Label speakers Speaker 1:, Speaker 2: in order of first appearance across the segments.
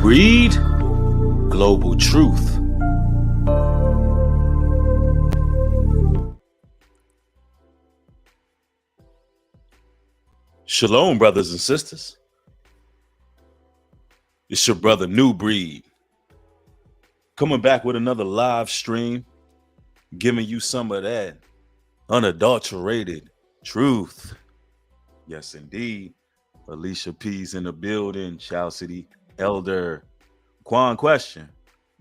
Speaker 1: Breed Global Truth. Shalom, brothers and sisters. It's your brother New Breed coming back with another live stream, giving you some of that unadulterated truth. Yes, indeed. Alicia P's in the building. Chow City Elder. Quan Question.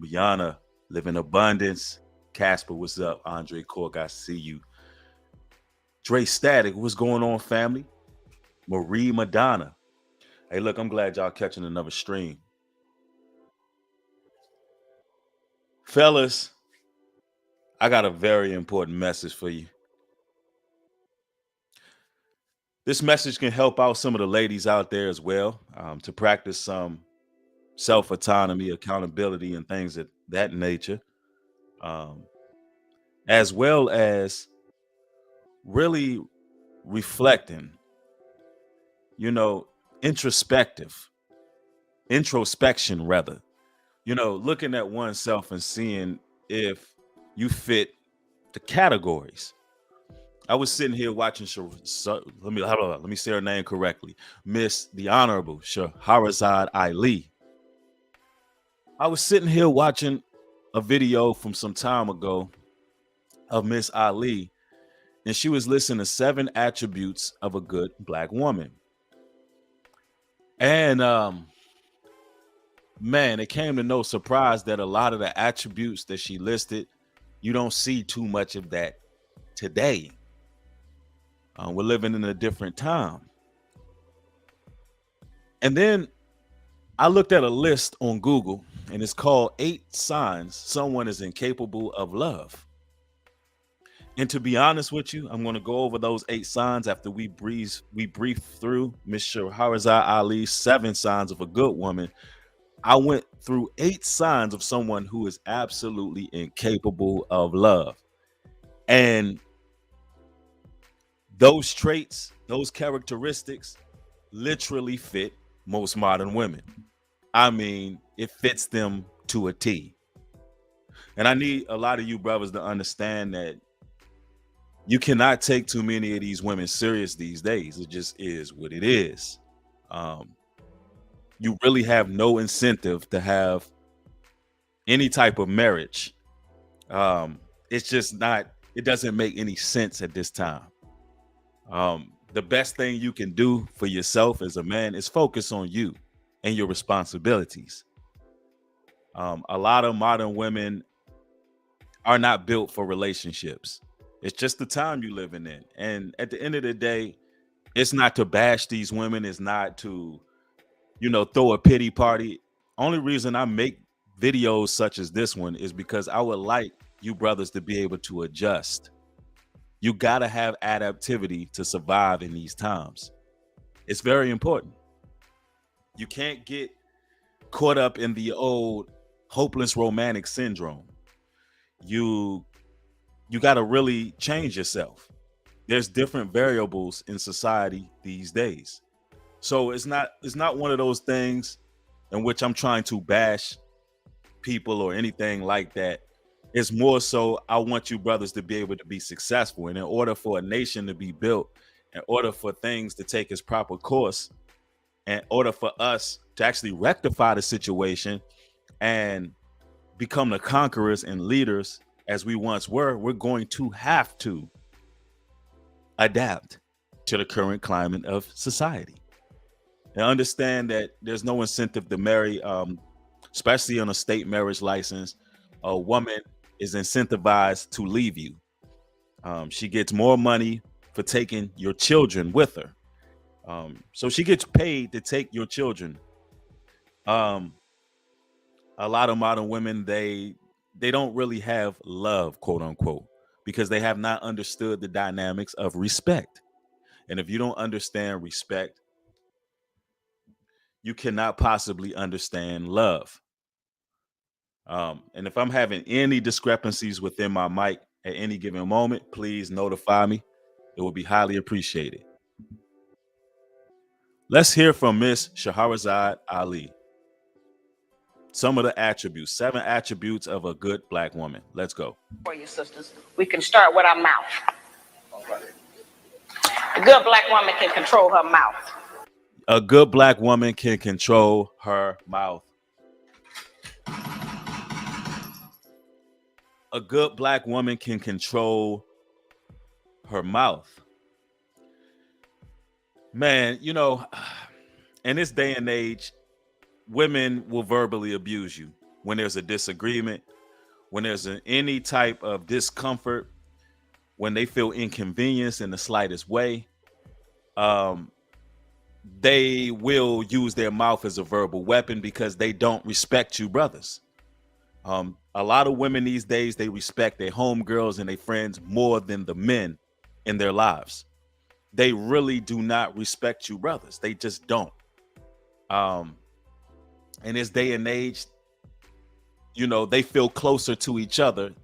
Speaker 1: Brianna, Live in Abundance. Casper, what's up? Andre Cork, I see you. Dre Static, what's going on, family? Marie Madonna. Hey, look, I'm glad y'all catching another stream. Fellas, I got a very important message for you. This message can help out some of the ladies out there as well, to practice some self-autonomy, accountability, and things of that nature, as well as really reflecting, introspection rather, looking at oneself and seeing if you fit the categories. I was sitting here watching. Let me say her name correctly, Miss the Honorable Shahrazad Ali. I was sitting here watching a video from some time ago of Miss Ali, and she was listing the 7 attributes of a good black woman. And man, it came to no surprise that a lot of the attributes that she listed, you don't see too much of that today. We're living in a different time. And then I looked at a list on Google, and it's called 8 Signs Someone is Incapable of Love. And to be honest with you, I'm going to go over those 8 signs after we brief through Miss Shahrazad Ali's 7 signs of a good woman. I went through 8 signs of someone who is absolutely incapable of love. And those traits, those characteristics literally fit most modern women. I mean, it fits them to a T. And I need a lot of you brothers to understand that you cannot take too many of these women serious these days. It just is what it is. You really have no incentive to have any type of marriage. It's just not, it doesn't make any sense at this time. The best thing you can do for yourself as a man is focus on you and your responsibilities. A lot of modern women are not built for relationships. It's just the time you're living in. And at the end of the day, it's not to bash these women. It's not to, throw a pity party. Only reason I make videos such as this one is because I would like you brothers to be able to adjust. You got to have adaptivity to survive in these times. It's very important. You can't get caught up in the old hopeless romantic syndrome. You got to really change yourself. There's different variables in society these days. So it's not one of those things in which I'm trying to bash people or anything like that. It's more so I want you brothers to be able to be successful. And in order for a nation to be built, in order for things to take its proper course, in order for us to actually rectify the situation and become the conquerors and leaders as we once were, we're going to have to adapt to the current climate of society. And understand that there's no incentive to marry, especially on a state marriage license. A woman is incentivized to leave you. She gets more money for taking your children with her. So she gets paid to take your children. A lot of modern women, they don't really have love, quote unquote, because they have not understood the dynamics of respect. And if you don't understand respect, you cannot possibly understand love. And if I'm having any discrepancies within my mic at any given moment, please notify me. It will be highly appreciated. Let's hear from Miss Shahrazad Ali. Some of the attributes, 7 attributes of a good black woman. Let's go.
Speaker 2: For you sisters, we can start with our mouth. A good black woman can control her mouth.
Speaker 1: A good black woman can control her mouth. A good black woman can control her mouth. Man, you know, in this day and age, women will verbally abuse you when there's a disagreement, when there's any type of discomfort, when they feel inconvenience in the slightest way. They will use their mouth as a verbal weapon because they don't respect you, brothers. A lot of women these days, they respect their homegirls and their friends more than the men in their lives. They really do not respect you, brothers. They just don't. In this day and age, you know, they feel closer to each other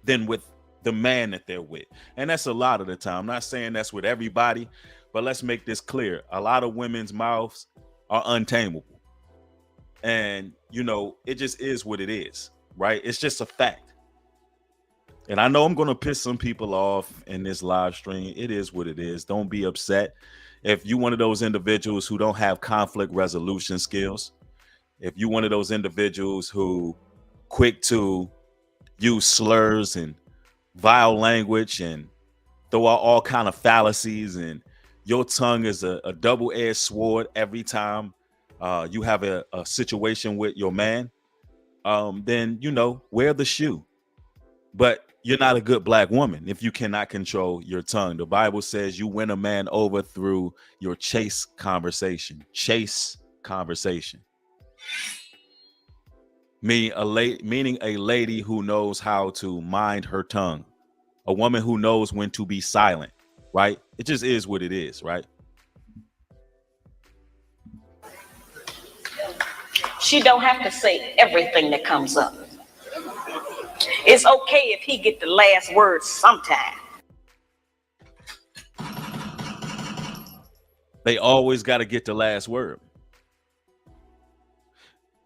Speaker 1: than with the man that they're with. And that's a lot of the time. I'm not saying that's with everybody, but let's make this clear. A lot of women's mouths are untamable. And, you know, it just is what it is, right? It's just a fact. And I know I'm going to piss some people off in this live stream. It is what it is. Don't be upset. If you're one of those individuals who don't have conflict resolution skills, if you're one of those individuals who quick to use slurs and vile language and throw out all kind of fallacies, and your tongue is a double-edged sword every time you have a situation with your man, then, you know, wear the shoe. But you're not a good black woman if you cannot control your tongue. The Bible says you win a man over through your chase conversation. Chase conversation. Meaning a lady who knows how to mind her tongue. A woman who knows when to be silent, right? It just is what it is, right?
Speaker 2: She don't have to say everything that comes up. It's okay if he get the last word sometime.
Speaker 1: They always got to get the last word.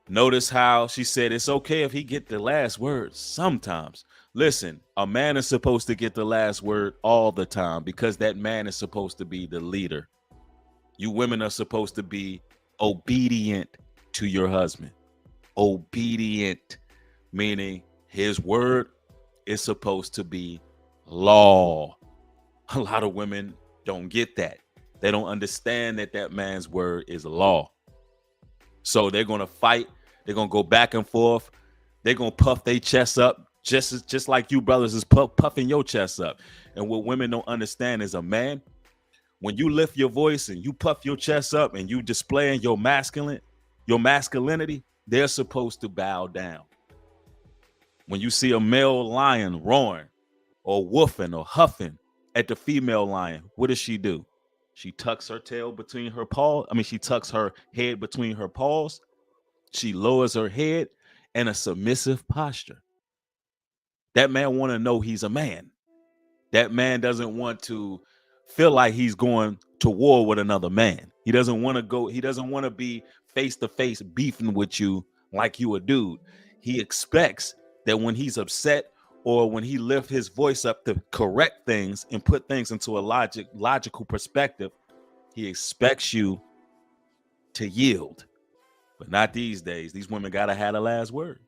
Speaker 1: Notice how she said it's okay if he get the last word sometimes. Listen, a man is supposed to get the last word all the time because that man is supposed to be the leader. You women are supposed to be obedient to your husband. Obedient, meaning his word is supposed to be law. A lot of women don't get that. They don't understand that that man's word is law. So they're going to fight. They're going to go back and forth. They're going to puff their chest up just like you brothers is puffing your chest up. And what women don't understand is a man, when you lift your voice and you puff your chest up and you displaying your masculinity, they're supposed to bow down. When you see a male lion roaring or woofing or huffing at the female lion, what does she do? She tucks her tail between her paws. She tucks her head between her paws. She lowers her head in a submissive posture. That man want to know he's a man. That man doesn't want to feel like he's going to war with another man. He doesn't want to go. He doesn't want to be face to face beefing with you like you a dude. He expects that when he's upset or when he lifts his voice up to correct things and put things into a logical perspective, he expects you to yield. But not these days. These women got to have the last word.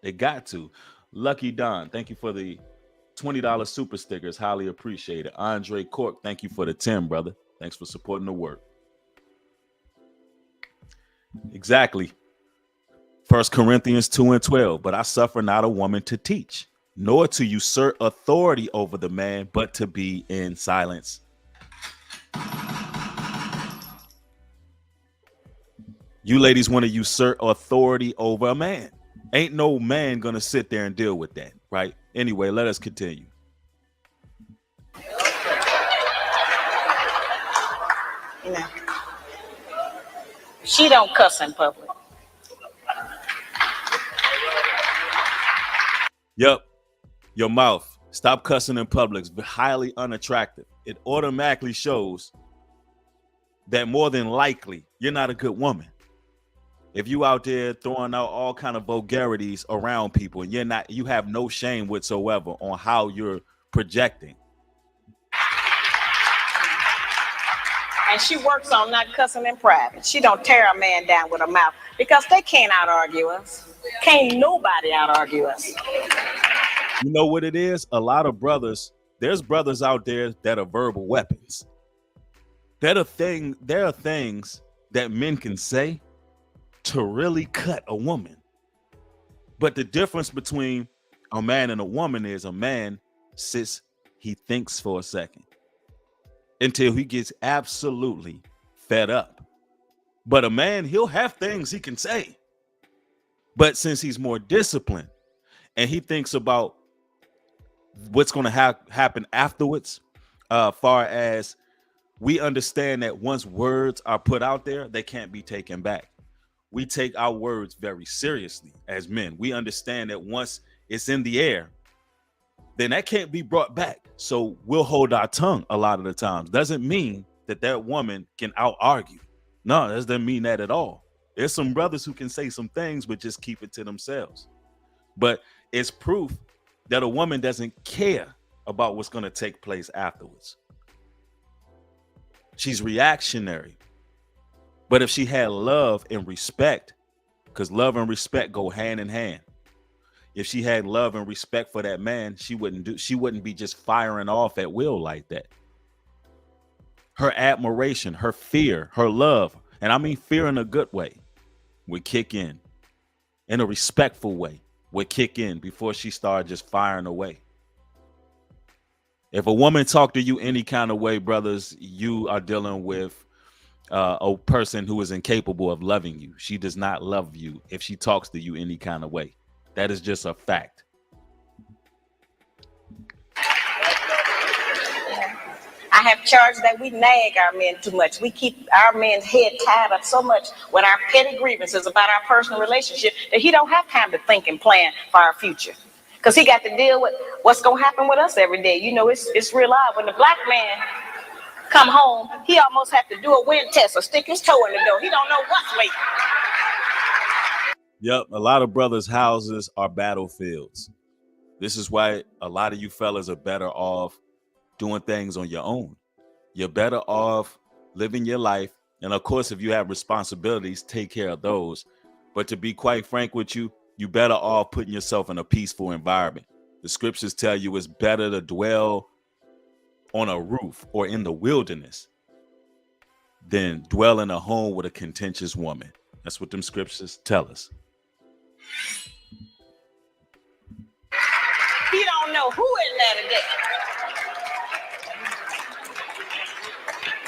Speaker 1: They got to. Lucky Don, thank you for the $20 super stickers. Highly appreciated. Andre Cork, thank you for the 10, brother. Thanks for supporting the work. Exactly. 1 Corinthians 2:12. But I suffer not a woman to teach, nor to usurp authority over the man, but to be in silence. You ladies want to usurp authority over a man. Ain't no man gonna sit there and deal with that, right? Anyway, let us continue.
Speaker 2: No. She don't cuss in public.
Speaker 1: Yep. Your mouth. Stop cussing in public. It's highly unattractive. It automatically shows that more than likely you're not a good woman. If you out there throwing out all kind of vulgarities around people and you have no shame whatsoever on how you're projecting.
Speaker 2: And she works on not cussing in private. She don't tear a man down with her mouth because they can't out argue us. Can't nobody out argue us.
Speaker 1: You know what it is? A lot of brothers, there's brothers out there that are verbal weapons. There are things that men can say to really cut a woman. But the difference between a man and a woman is a man sits, he thinks for a second until he gets absolutely fed up. But a man, he'll have things he can say. But since he's more disciplined and he thinks about what's going to happen afterwards, far as we understand that once words are put out there, they can't be taken back. We take our words very seriously as men. We understand that once it's in the air, then that can't be brought back. So we'll hold our tongue a lot of the times. Doesn't mean that that woman can out argue. No, that doesn't mean that at all. There's some brothers who can say some things, but just keep it to themselves. But it's proof that a woman doesn't care about what's going to take place afterwards. She's reactionary. But if she had love and respect, because love and respect go hand in hand. If she had love and respect for that man, she wouldn't be just firing off at will like that. Her admiration, her fear, her love, and I mean fear in a good way, would kick in a respectful way, would kick in before she started just firing away. If a woman talk to you any kind of way, brothers, you are dealing with a person who is incapable of loving you. She does not love you if she talks to you any kind of way. That is just a fact.
Speaker 2: I have charged that we nag our men too much. We keep our men's head tied up so much with our petty grievances about our personal relationship that he don't have time to think and plan for our future. Because he got to deal with what's going to happen with us every day. You know, it's real odd. When the black man come home, he almost have to do a wind test or stick his toe in the door. He don't know what's waiting.
Speaker 1: Yep, a lot of brothers' houses are battlefields. This is why a lot of you fellas are better off doing things on your own. You're better off living your life. And of course, if you have responsibilities, take care of those. But to be quite frank with you, you better off putting yourself in a peaceful environment. The scriptures tell you it's better to dwell on a roof or in the wilderness than dwell in a home with a contentious woman. That's what them scriptures tell us.
Speaker 2: He don't know who in there today.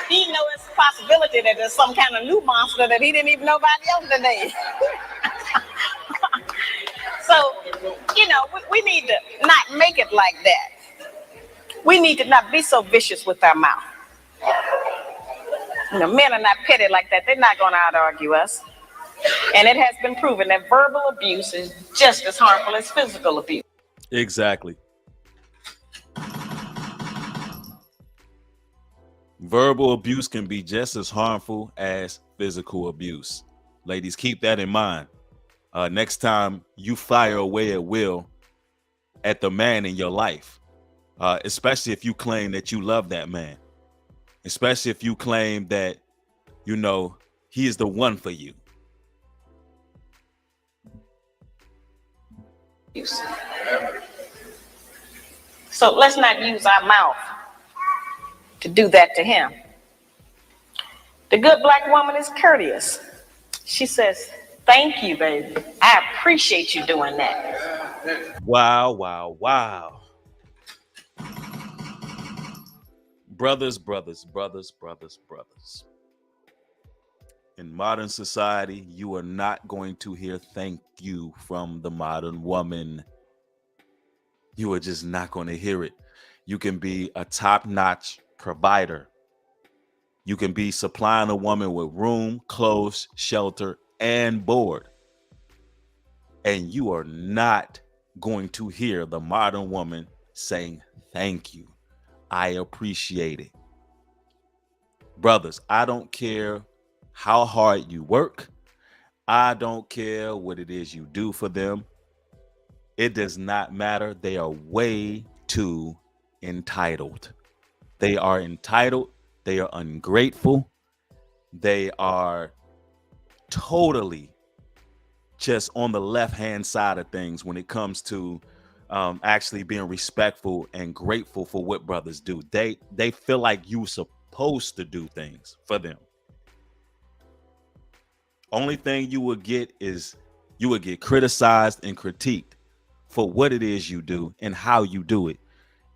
Speaker 2: He know it's a possibility that there's some kind of new monster that he didn't even know about yesterday. So, you know, we need to not make it like that. We need to not be so vicious with our mouth. You know, men are not petty like that. They're not going to out-argue us. And it has been proven that verbal abuse is just as harmful as physical abuse.
Speaker 1: Exactly. Verbal abuse can be just as harmful as physical abuse. Ladies, keep that in mind. Next time you fire away at will at the man in your life, especially if you claim that you love that man, especially if you claim that, you know, he is the one for you.
Speaker 2: So let's not use our mouth to do that to him. The good black woman is courteous. She says, "Thank you, baby. I appreciate you doing that."
Speaker 1: Wow, wow, wow. Brothers, brothers, brothers, brothers, brothers. In modern society, you are not going to hear thank you from the modern woman. You are just not going to hear it. You can be a top-notch provider. You can be supplying a woman with room, clothes, shelter, and board. And you are not going to hear the modern woman saying, "Thank you. I appreciate it." Brothers, I don't care how hard you work. I don't care what it is you do for them. It does not matter. They are way too entitled. They are entitled. They are ungrateful. They are totally just on the left hand side of things when it comes to actually being respectful and grateful for what brothers do. They feel like you supposed to do things for them. Only thing you will get is you will get criticized and critiqued for what it is you do and how you do it.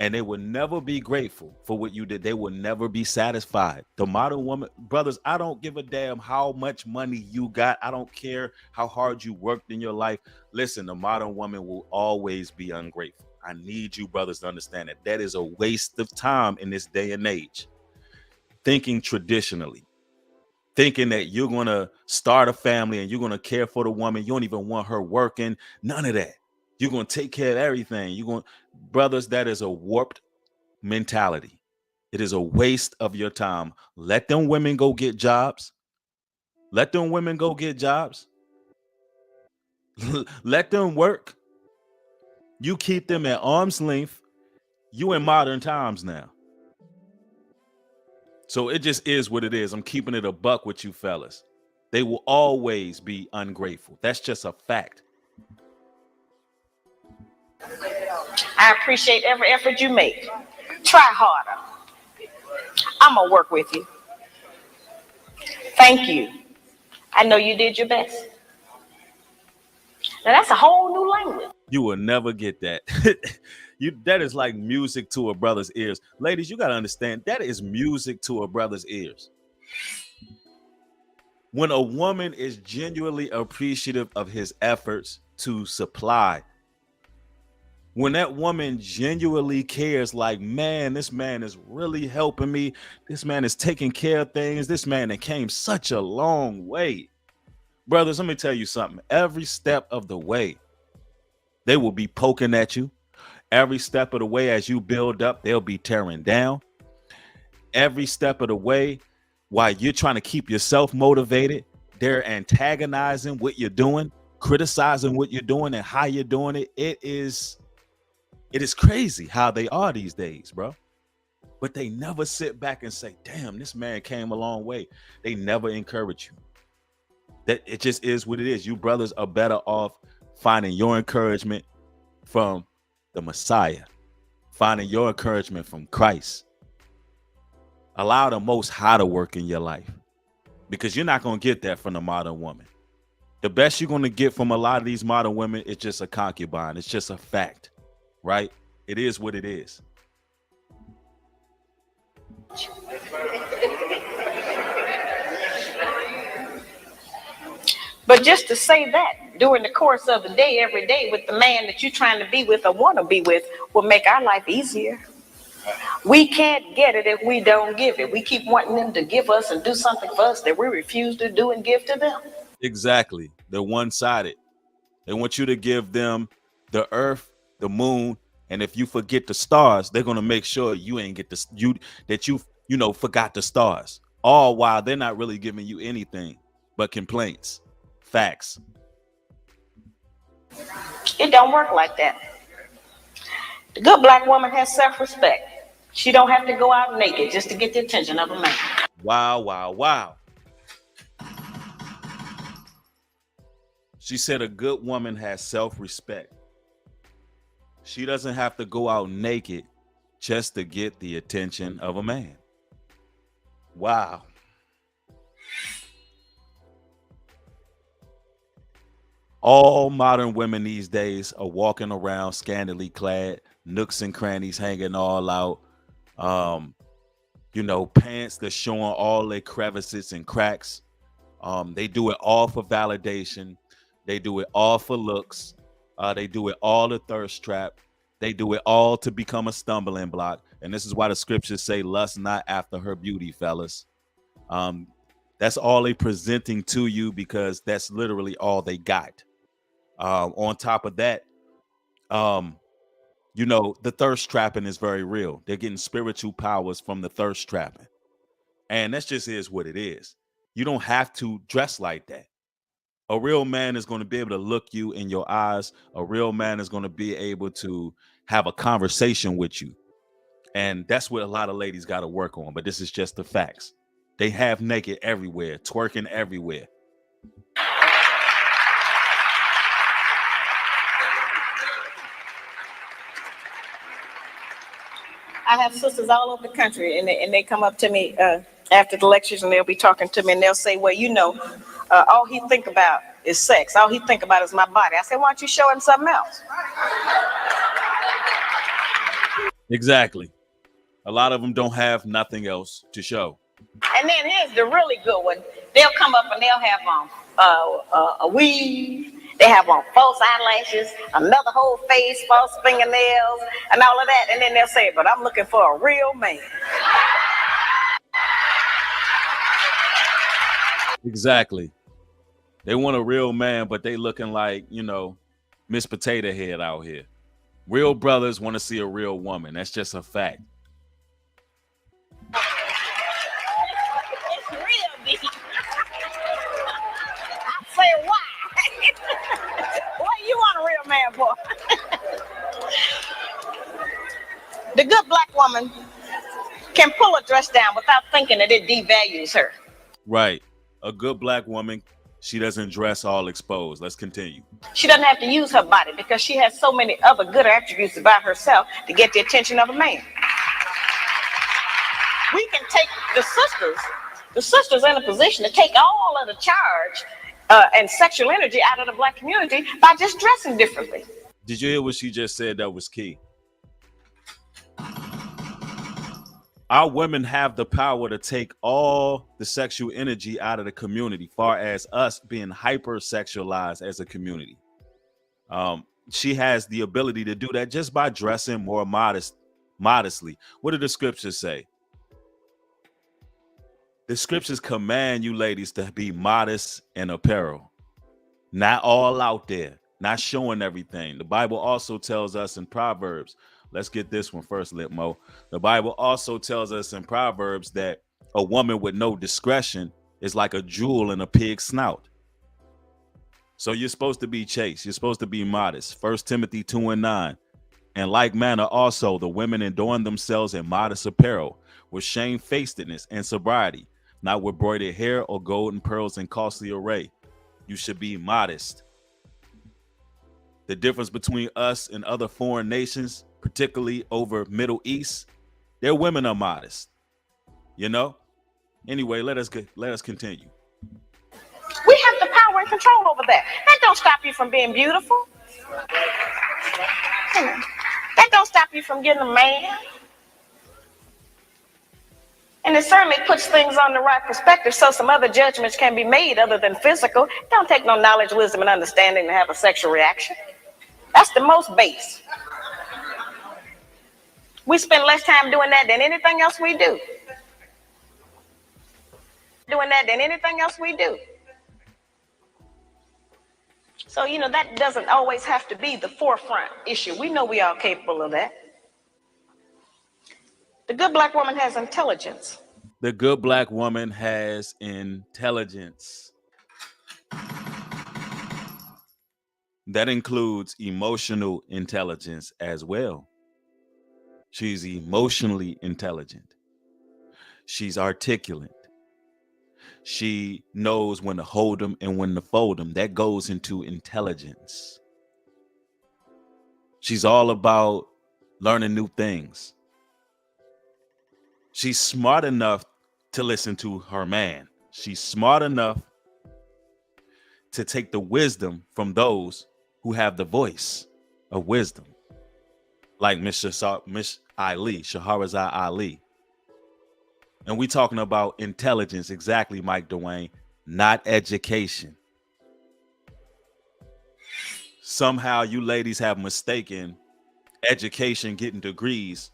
Speaker 1: And they will never be grateful for what you did. They will never be satisfied. The modern woman, brothers, I don't give a damn how much money you got. I don't care how hard you worked in your life. Listen, the modern woman will always be ungrateful. I need you, brothers, to understand that. That is a waste of time in this day and age. Thinking traditionally, thinking that you're going to start a family and you're going to care for the woman. You don't even want her working. None of that. You're going to take care of everything. You're going, brothers, that is a warped mentality. It is a waste of your time. Let them women go get jobs. Let them women go get jobs. Let them work. You keep them at arm's length. You in modern times now. So it just is what it is. I'm keeping it a buck with you fellas. They will always be ungrateful. That's just a fact.
Speaker 2: I appreciate every effort you make. Try harder. I'm going to work with you. Thank you. I know you did your best. Now, that's a whole new language.
Speaker 1: You will never get that. That is like music to a brother's ears. Ladies, you got to understand that is music to a brother's ears. When a woman is genuinely appreciative of his efforts to supply, when that woman genuinely cares, like, man, this man is really helping me, this man is taking care of things, this man that came such a long way. Brothers, let me tell you something. Every step of the way, they will be poking at you. Every step of the way, as you build up, they'll be tearing down. Every step of the way, while you're trying to keep yourself motivated, they're antagonizing what you're doing, criticizing what you're doing and how you're doing it. It is crazy how they are these days, bro. But they never sit back and say, damn, this man came a long way. They never encourage you. That it just is what it is. You brothers are better off finding your encouragement from the Messiah, finding your encouragement from Christ. Allow the Most High to work in your life, because you're not going to get that from the modern woman. The best you're going to get from a lot of these modern women is just a concubine. It's just a fact, right? It is what it is.
Speaker 2: But just to say that during the course of the day, every day, with the man that you're trying to be with or want to be with, will make our life easier. We can't get it if we don't give it. We keep wanting them to give us and do something for us that we refuse to do and give to them.
Speaker 1: Exactly. They're one-sided. They want you to give them the earth, the moon, and if you forget the stars, they're going to make sure you ain't get the you that you forgot the stars. All while they're not really giving you anything but complaints. Facts.
Speaker 2: It don't work like that. The good black woman has self-respect. She don't have to go out naked just to get the attention of a man.
Speaker 1: Wow, wow, wow. She said a good woman has self-respect. She doesn't have to go out naked just to get the attention of a man. Wow. All modern women these days are walking around scantily clad, nooks and crannies hanging all out. Um, pants that's showing all their crevices and cracks. They do it all for validation. They do it all for looks. They do it all to thirst trap. They do it all to become a stumbling block. And this is why the scriptures say, lust not after her beauty, fellas. Um, that's all they presenting to you, because that's literally all they got. On top of that, um, the thirst trapping is very real. They're getting spiritual powers from the thirst trapping. And that's just is what it is. You don't have to dress like that. A real man is going to be able to look you in your eyes. A real man is going to be able to have a conversation with you. And that's what a lot of ladies got to work on. But this is just the facts. They have naked everywhere, twerking everywhere.
Speaker 2: I have sisters all over the country, and they come up to me after the lectures, and they'll be talking to me, and they'll say, "Well, all he think about is sex. All he think about is my body." I say, "Why don't you show him something else?"
Speaker 1: Exactly. A lot of them don't have nothing else to show.
Speaker 2: And then here's the really good one. They'll come up and they'll have on a weave. They have on false eyelashes, another whole face, false fingernails, and all of that. And then they'll say, "But I'm looking for a real man."
Speaker 1: Exactly. They want a real man, but they looking like, Miss Potato Head out here. Real brothers want to see a real woman. That's just a fact.
Speaker 2: It's real deep. I say, why? What you want a real man for? The good black woman can pull a dress down without thinking that it devalues her.
Speaker 1: Right. A good black woman, she doesn't dress all exposed. Let's continue.
Speaker 2: She doesn't have to use her body because she has so many other good attributes about herself to get the attention of a man. We can take the sisters in a position to take all of the charge and sexual energy out of the black community by just dressing differently.
Speaker 1: Did you hear what she just said? That was key. Our women have the power to take all the sexual energy out of the community, far as us being hypersexualized as a community. She has the ability to do that just by dressing more modestly. What do the scriptures say? The scriptures command you ladies to be modest in apparel, not all out there, not showing everything. The Bible also tells us in Proverbs, let's get this one first, Litmo. The Bible also tells us in Proverbs that a woman with no discretion is like a jewel in a pig's snout. So you're supposed to be chaste. You're supposed to be modest. 1 Timothy 2:9. In like manner also the women adorn themselves in modest apparel, with shamefacedness and sobriety, not with broidered hair or gold and pearls and costly array. You should be modest. The difference between us and other foreign nations, particularly over Middle East, their women are modest. Anyway, let us continue.
Speaker 2: We have the power and control over that. That don't stop you from being beautiful. That don't stop you from getting a man. And it certainly puts things on the right perspective so some other judgments can be made other than physical. It don't take no knowledge, wisdom, and understanding to have a sexual reaction. That's the most base. We spend less time doing that than anything else we do. So, that doesn't always have to be the forefront issue. We know we are capable of that. The good black woman has intelligence.
Speaker 1: The good black woman has intelligence. That includes emotional intelligence as well. She's emotionally intelligent. She's articulate. She knows when to hold them and when to fold them. That goes into intelligence. She's all about learning new things. She's smart enough to listen to her man. She's smart enough to take the wisdom from those who have the voice of wisdom, like Miss Ali, Shahrazad Ali. And we talking about intelligence, exactly, Mike Dwayne, not education. Somehow you ladies have mistaken education, getting degrees.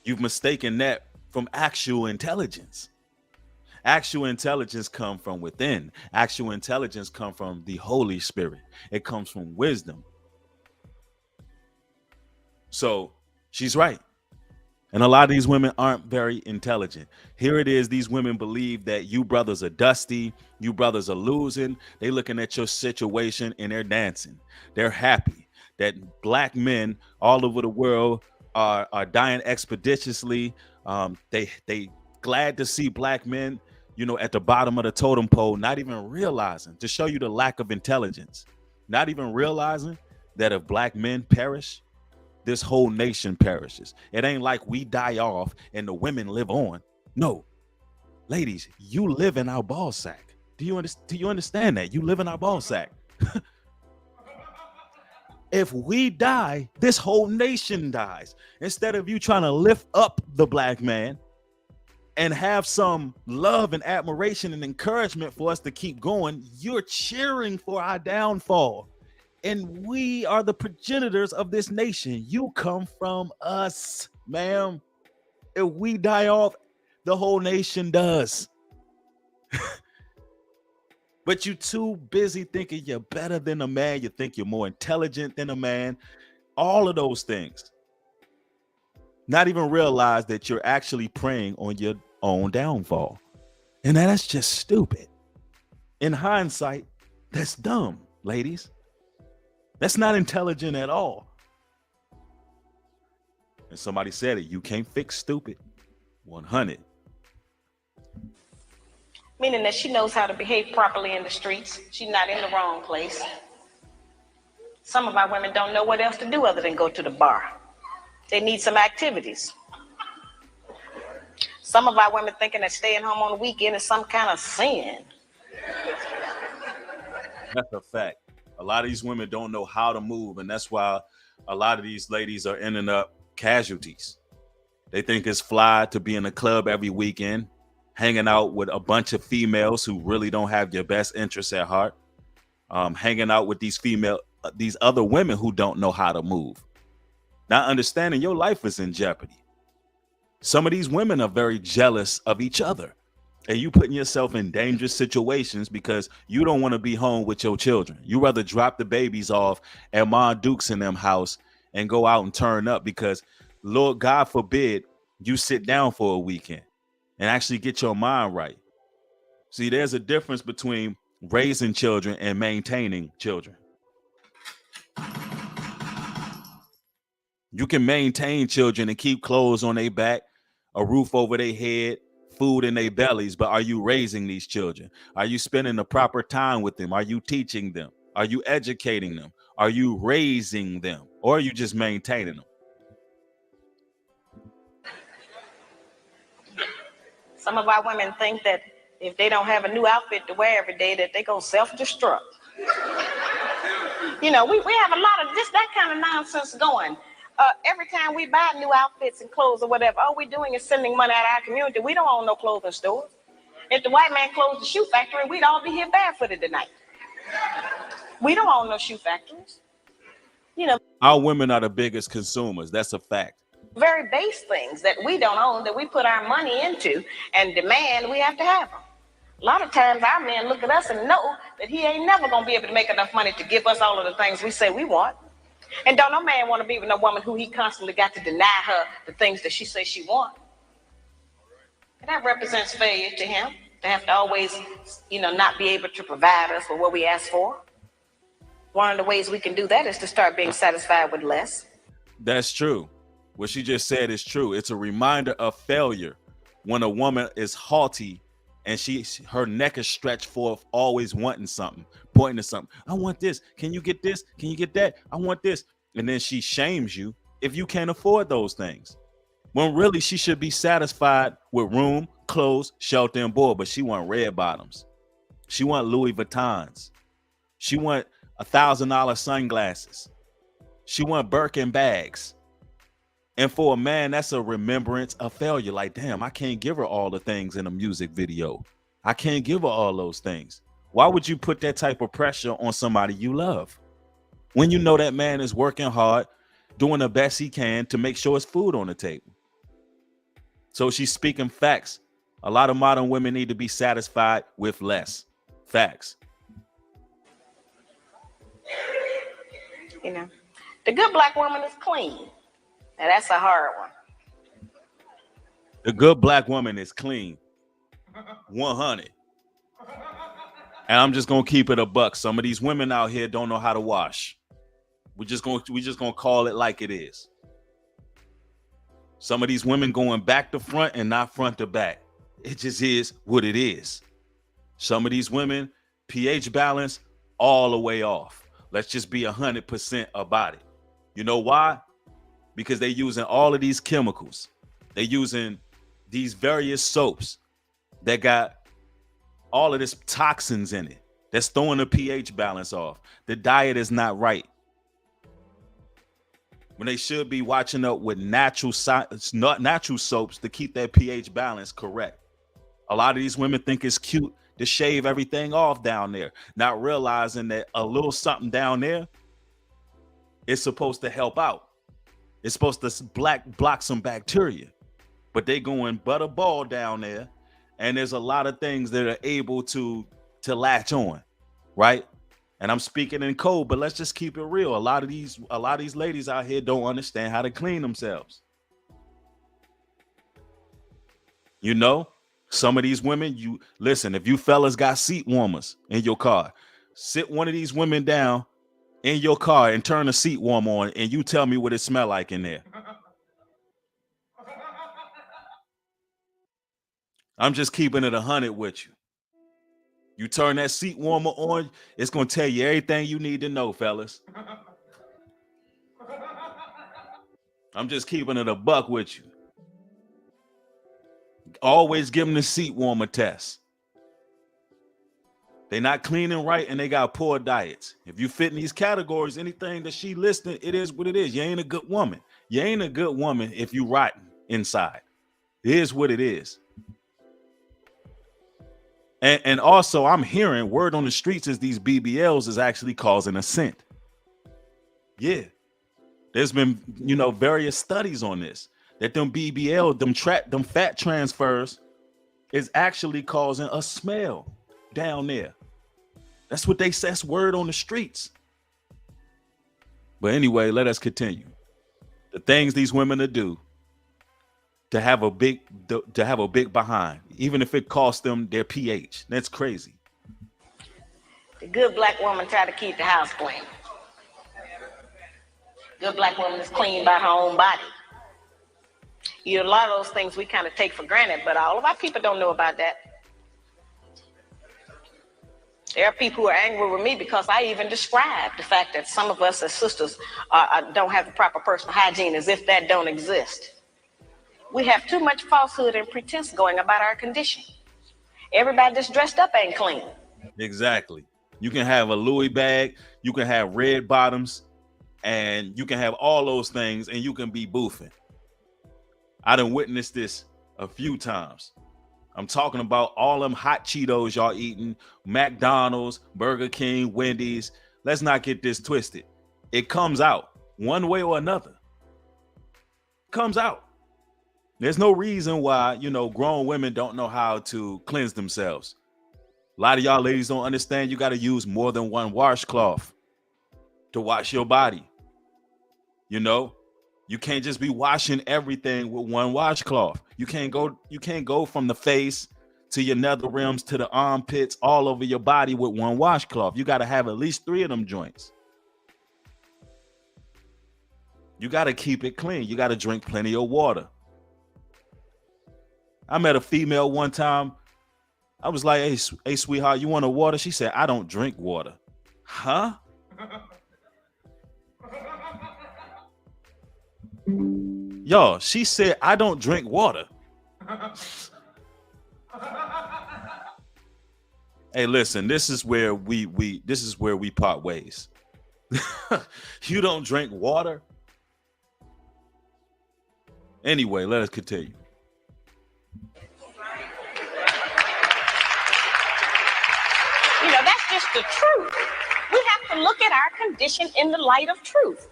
Speaker 1: You've mistaken that from actual intelligence. Actual intelligence come from within. Actual intelligence come from the Holy Spirit. It comes from wisdom. So she's right. And a lot of these women aren't very intelligent. Here it is, these women believe that you brothers are dusty, you brothers are losing. They looking at your situation and they're dancing. They're happy that black men all over the world are dying expeditiously. They glad to see black men, at the bottom of the totem pole, not even realizing, to show you the lack of intelligence, not even realizing that if black men perish, this whole nation perishes. It ain't like we die off and the women live on. No, ladies, you live in our ball sack. Do you understand that? You live in our ball sack. If we die, this whole nation dies. Instead of you trying to lift up the black man and have some love and admiration and encouragement for us to keep going, you're cheering for our downfall. And we are the progenitors of this nation. You come from us, ma'am. If we die off, the whole nation does. But you too busy thinking you're better than a man. You think you're more intelligent than a man. All of those things. Not even realize that you're actually preying on your own downfall. And that's just stupid. In hindsight, that's dumb, ladies. That's not intelligent at all. And somebody said it, you can't fix stupid. 100.
Speaker 2: Meaning that she knows how to behave properly in the streets. She's not in the wrong place. Some of our women don't know what else to do other than go to the bar. They need some activities. Some of our women thinking that staying home on the weekend is some kind of sin.
Speaker 1: That's a fact. A lot of these women don't know how to move, and that's why a lot of these ladies are ending up casualties. They think it's fly to be in a club every weekend, hanging out with a bunch of females who really don't have your best interests at heart, hanging out with these other women who don't know how to move, not understanding your life is in jeopardy. Some of these women are very jealous of each other, and you putting yourself in dangerous situations because you don't want to be home with your children. You rather drop the babies off at Ma Duke's in them house and go out and turn up because, Lord God forbid, you sit down for a weekend and actually get your mind right. See, there's a difference between raising children and maintaining children. You can maintain children and keep clothes on their back, a roof over their head, food in their bellies, but are you raising these children? Are you spending the proper time with them? Are you teaching them? Are you educating them? Are you raising them? Or are you just maintaining them?
Speaker 2: Some of our women think that if they don't have a new outfit to wear every day, that they go self-destruct. We have a lot of just that kind of nonsense going. Every time we buy new outfits and clothes or whatever, all we're doing is sending money out of our community. We don't own no clothing stores. If the white man closed the shoe factory, we'd all be here barefooted tonight. We don't own no shoe factories.
Speaker 1: Our women are the biggest consumers. That's a fact.
Speaker 2: Very base things that we don't own, that we put our money into and demand we have to have them. A lot of times our men look at us and know that he ain't never going to be able to make enough money to give us all of the things we say we want. And don't no man want to be with no woman who he constantly got to deny her the things that she says she wants. And that represents failure to him, to have to always, not be able to provide us with what we ask for. One of the ways we can do that is to start being satisfied with less.
Speaker 1: That's true. What she just said is true. It's a reminder of failure when a woman is haughty and her neck is stretched forth, always wanting something, pointing to something. I want this. Can you get this? Can you get that? I want this. And then she shames you if you can't afford those things. When really she should be satisfied with room, clothes, shelter, and board, but she want red bottoms. She want Louis Vuittons. She want $1,000 sunglasses. She want Birkin bags. And for a man, that's a remembrance of failure. Like, damn, I can't give her all the things in a music video. I can't give her all those things. Why would you put that type of pressure on somebody you love when you know that man is working hard, doing the best he can to make sure his food on the table? So she's speaking facts. A lot of modern women need to be satisfied with less. Facts.
Speaker 2: The good black woman is clean. Now that's a hard one.
Speaker 1: The good black woman is clean, 100. And I'm just gonna keep it a buck. Some of these women out here don't know how to wash. We just gonna call it like it is. Some of these women going back to front and not front to back. It just is what it is. Some of these women, pH balance all the way off. Let's just be 100% about it. You know why? Because they're using all of these chemicals. They're using these various soaps that got all of this toxins in it. That's throwing the pH balance off. The diet is not right. When they should be watching up with natural soaps to keep their pH balance correct. A lot of these women think it's cute to shave everything off down there, not realizing that a little something down there is supposed to help out. It's supposed to block some bacteria, but they going butterball down there, and there's a lot of things that are able to latch on, right? And I'm speaking in code, but let's just keep it real. A lot of these ladies out here don't understand how to clean themselves. You know, some of these women, you listen, if you fellas got seat warmers in your car, sit one of these women down in your car and turn the seat warmer on, and you tell me what it smell like in there. I'm just keeping it 100 with you. You turn that seat warmer on, it's gonna tell you everything you need to know, fellas. I'm just keeping it a buck with you. Always give them the seat warmer test. They not cleaning right and they got poor diets. If you fit in these categories, anything that she listed, it is what it is. You ain't a good woman. You ain't a good woman if you rotten inside. It is what it is. And also, I'm hearing word on the streets is these BBLs is actually causing a scent. Yeah, there's been various studies on this that them BBL, them fat transfers, is actually causing a smell down there. That's what they say. That's word on the streets. But anyway, let us continue. The things these women do to have a big behind, even if it costs them their pH. That's crazy.
Speaker 2: The good black woman try to keep the house clean. Good black woman is clean by her own body. A lot of those things we kind of take for granted, but all of our people don't know about that. There are people who are angry with me because I even described the fact that some of us as sisters don't have the proper personal hygiene, as if that don't exist. We have too much falsehood and pretense going about our condition. Everybody that's dressed up ain't clean.
Speaker 1: Exactly. You can have a Louis bag, you can have red bottoms, and you can have all those things, and you can be boofing. I done witnessed this a few times. I'm talking about all them hot Cheetos y'all eating, McDonald's, Burger King, Wendy's. Let's not get this twisted. It comes out one way or another. It comes out. There's no reason why, grown women don't know how to cleanse themselves. A lot of y'all ladies don't understand you got to use more than one washcloth to wash your body. You can't just be washing everything with one washcloth. You can't go from the face to your nether rims to the armpits all over your body with one washcloth. You got to have at least 3 of them joints. You got to keep it clean. You got to drink plenty of water. I met a female one time. I was like, hey, sweetheart, you want a water? She said, I don't drink water. Huh? Yo, she said, I don't drink water. Hey, listen, this is where we part ways. You don't drink water? Anyway, let us continue.
Speaker 2: That's just the truth. We have to look at our condition in the light of truth.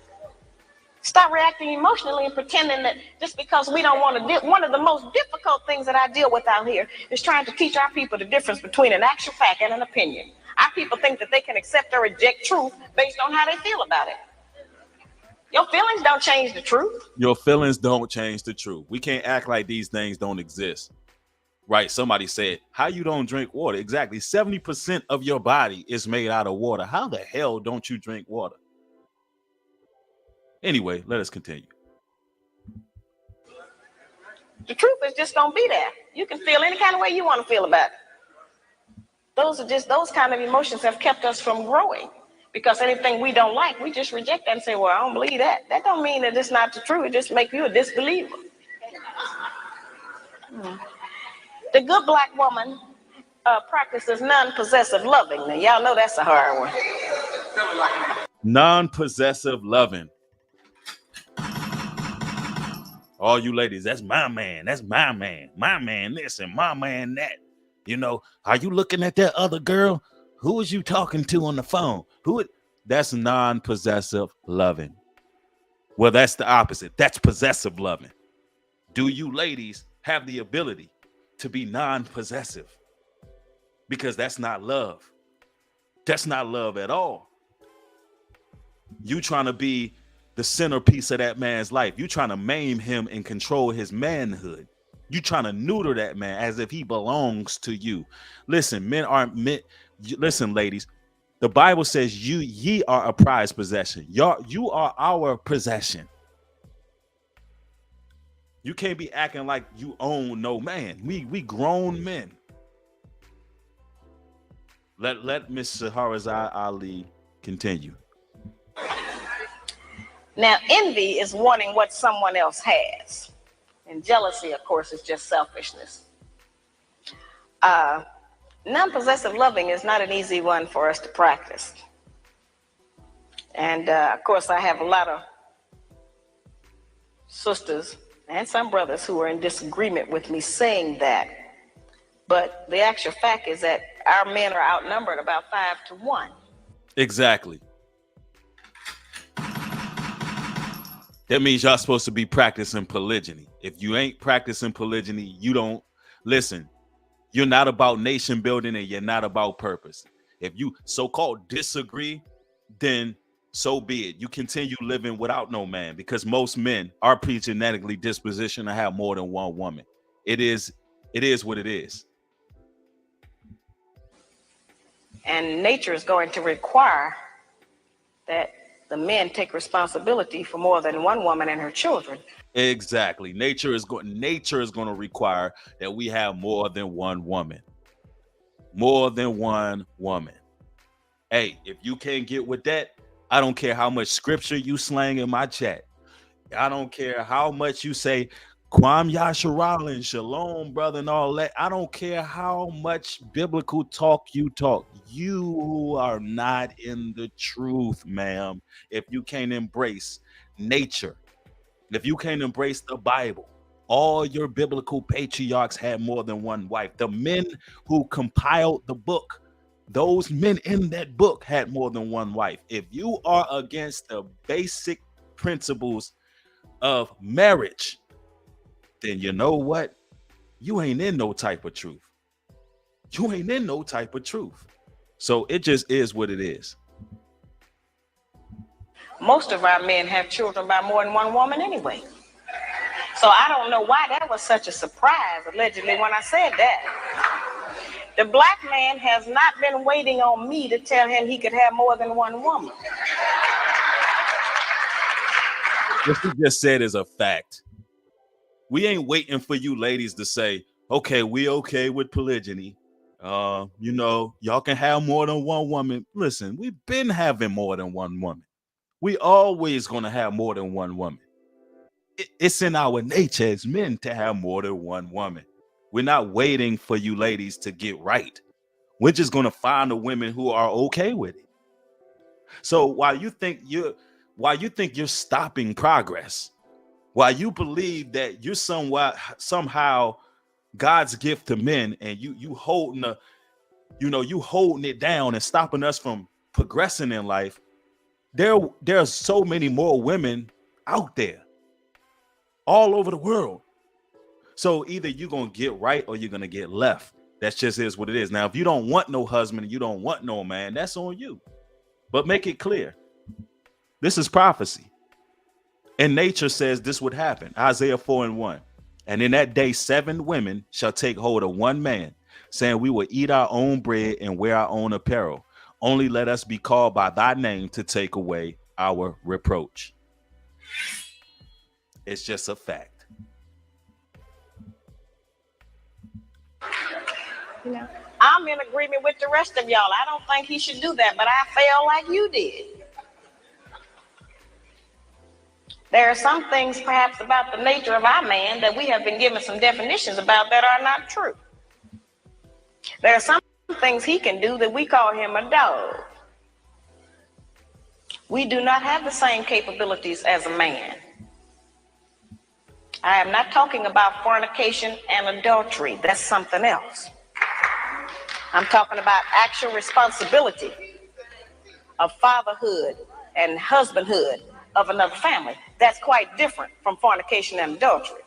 Speaker 2: Stop reacting emotionally and pretending that just because we don't want to deal. One of the most difficult things that I deal with out here is trying to teach our people the difference between an actual fact and an opinion. Our people think that they can accept or reject truth based on how they feel about it. Your feelings don't change the truth.
Speaker 1: Your feelings don't change the truth. We can't act like these things don't exist. Right? Somebody said, how you don't drink water? Exactly. 70% of your body is made out of water. How the hell don't you drink water? Anyway, let us continue.
Speaker 2: The truth is just gonna be there. You can feel any kind of way you want to feel about it. Those kind of emotions have kept us from growing. Because anything we don't like, we just reject that and say, well, I don't believe that. That don't mean that it's not the truth. It just makes you a disbeliever. The good black woman practices non-possessive loving. Now, y'all know that's a hard one.
Speaker 1: Non-possessive loving. All you ladies, that's my man. That's my man. My man this and my man that. You know, are you looking at that other girl? Who was you talking to on the phone? That's non-possessive loving. Well, that's the opposite. That's possessive loving. Do you ladies have the ability to be non-possessive? Because that's not love. That's not love at all. You trying to be the centerpiece of that man's life. You trying to maim him and control his manhood. You trying to neuter that man as if he belongs to you. Listen, men aren't meant. Listen, ladies, the Bible says ye are a prized possession. You are our possession. You can't be acting like you own no man. We grown men. Let Miss Harazai Ali continue.
Speaker 2: Now, envy is wanting what someone else has. And jealousy, of course, is just selfishness. Non-possessive loving is not an easy one for us to practice. And, of course, I have a lot of sisters and some brothers who are in disagreement with me saying that. But the actual fact is that our men are outnumbered about 5-1.
Speaker 1: Exactly. That means y'all supposed to be practicing polygyny. If you ain't practicing polygyny, you don't listen. You're not about nation building and you're not about purpose. If you so-called disagree, then so be it. You continue living without no man because most men are pre-genetically dispositioned to have more than one woman. It is what it is.
Speaker 2: And nature is going to require that the men take responsibility for more than one woman and her children.
Speaker 1: Exactly. Nature is going to require that we have more than one woman. More than one woman. Hey, if you can't get with that, I don't care how much scripture you slang in my chat. I don't care how much you say Kwam Yasharal and Shalom, brother, and all that. I don't care how much biblical talk you talk. You are not in the truth, ma'am. If you can't embrace nature, if you can't embrace the Bible, all your biblical patriarchs had more than one wife. The men who compiled the book, those men in that book had more than one wife. If you are against the basic principles of marriage, then you know what? You ain't in no type of truth. You ain't in no type of truth. So it just is what it is.
Speaker 2: Most of our men have children by more than one woman anyway. So I don't know why that was such a surprise, allegedly, when I said that. The black man has not been waiting on me to tell him he could have more than one woman.
Speaker 1: What you just said is a fact. We ain't waiting for you ladies to say, okay, we okay with polygyny. Y'all can have more than one woman. Listen, we've been having more than one woman. We always gonna have more than one woman. It's in our nature as men to have more than one woman. We're not waiting for you ladies to get right. We're just gonna find the women who are okay with it. So while you think you're stopping progress, while you believe that you're somehow God's gift to men, and you holding it down and stopping us from progressing in life, there are so many more women out there all over the world. So either you're gonna get right or you're gonna get left. That just is what it is. Now, if you don't want no husband and you don't want no man, that's on you. But make it clear. This is prophecy. And nature says this would happen. Isaiah 4:1. And in that day, 7 women shall take hold of one man, saying, we will eat our own bread and wear our own apparel. Only let us be called by thy name to take away our reproach. It's just a fact.
Speaker 2: You know, I'm in agreement with the rest of y'all. I don't think he should do that, but I feel like you did. There are some things perhaps about the nature of our man that we have been given some definitions about that are not true. There are some things he can do that we call him a dog. We do not have the same capabilities as a man. I am not talking about fornication and adultery. That's something else. I'm talking about actual responsibility of fatherhood and husbandhood of another family. That's quite different from fornication and adultery.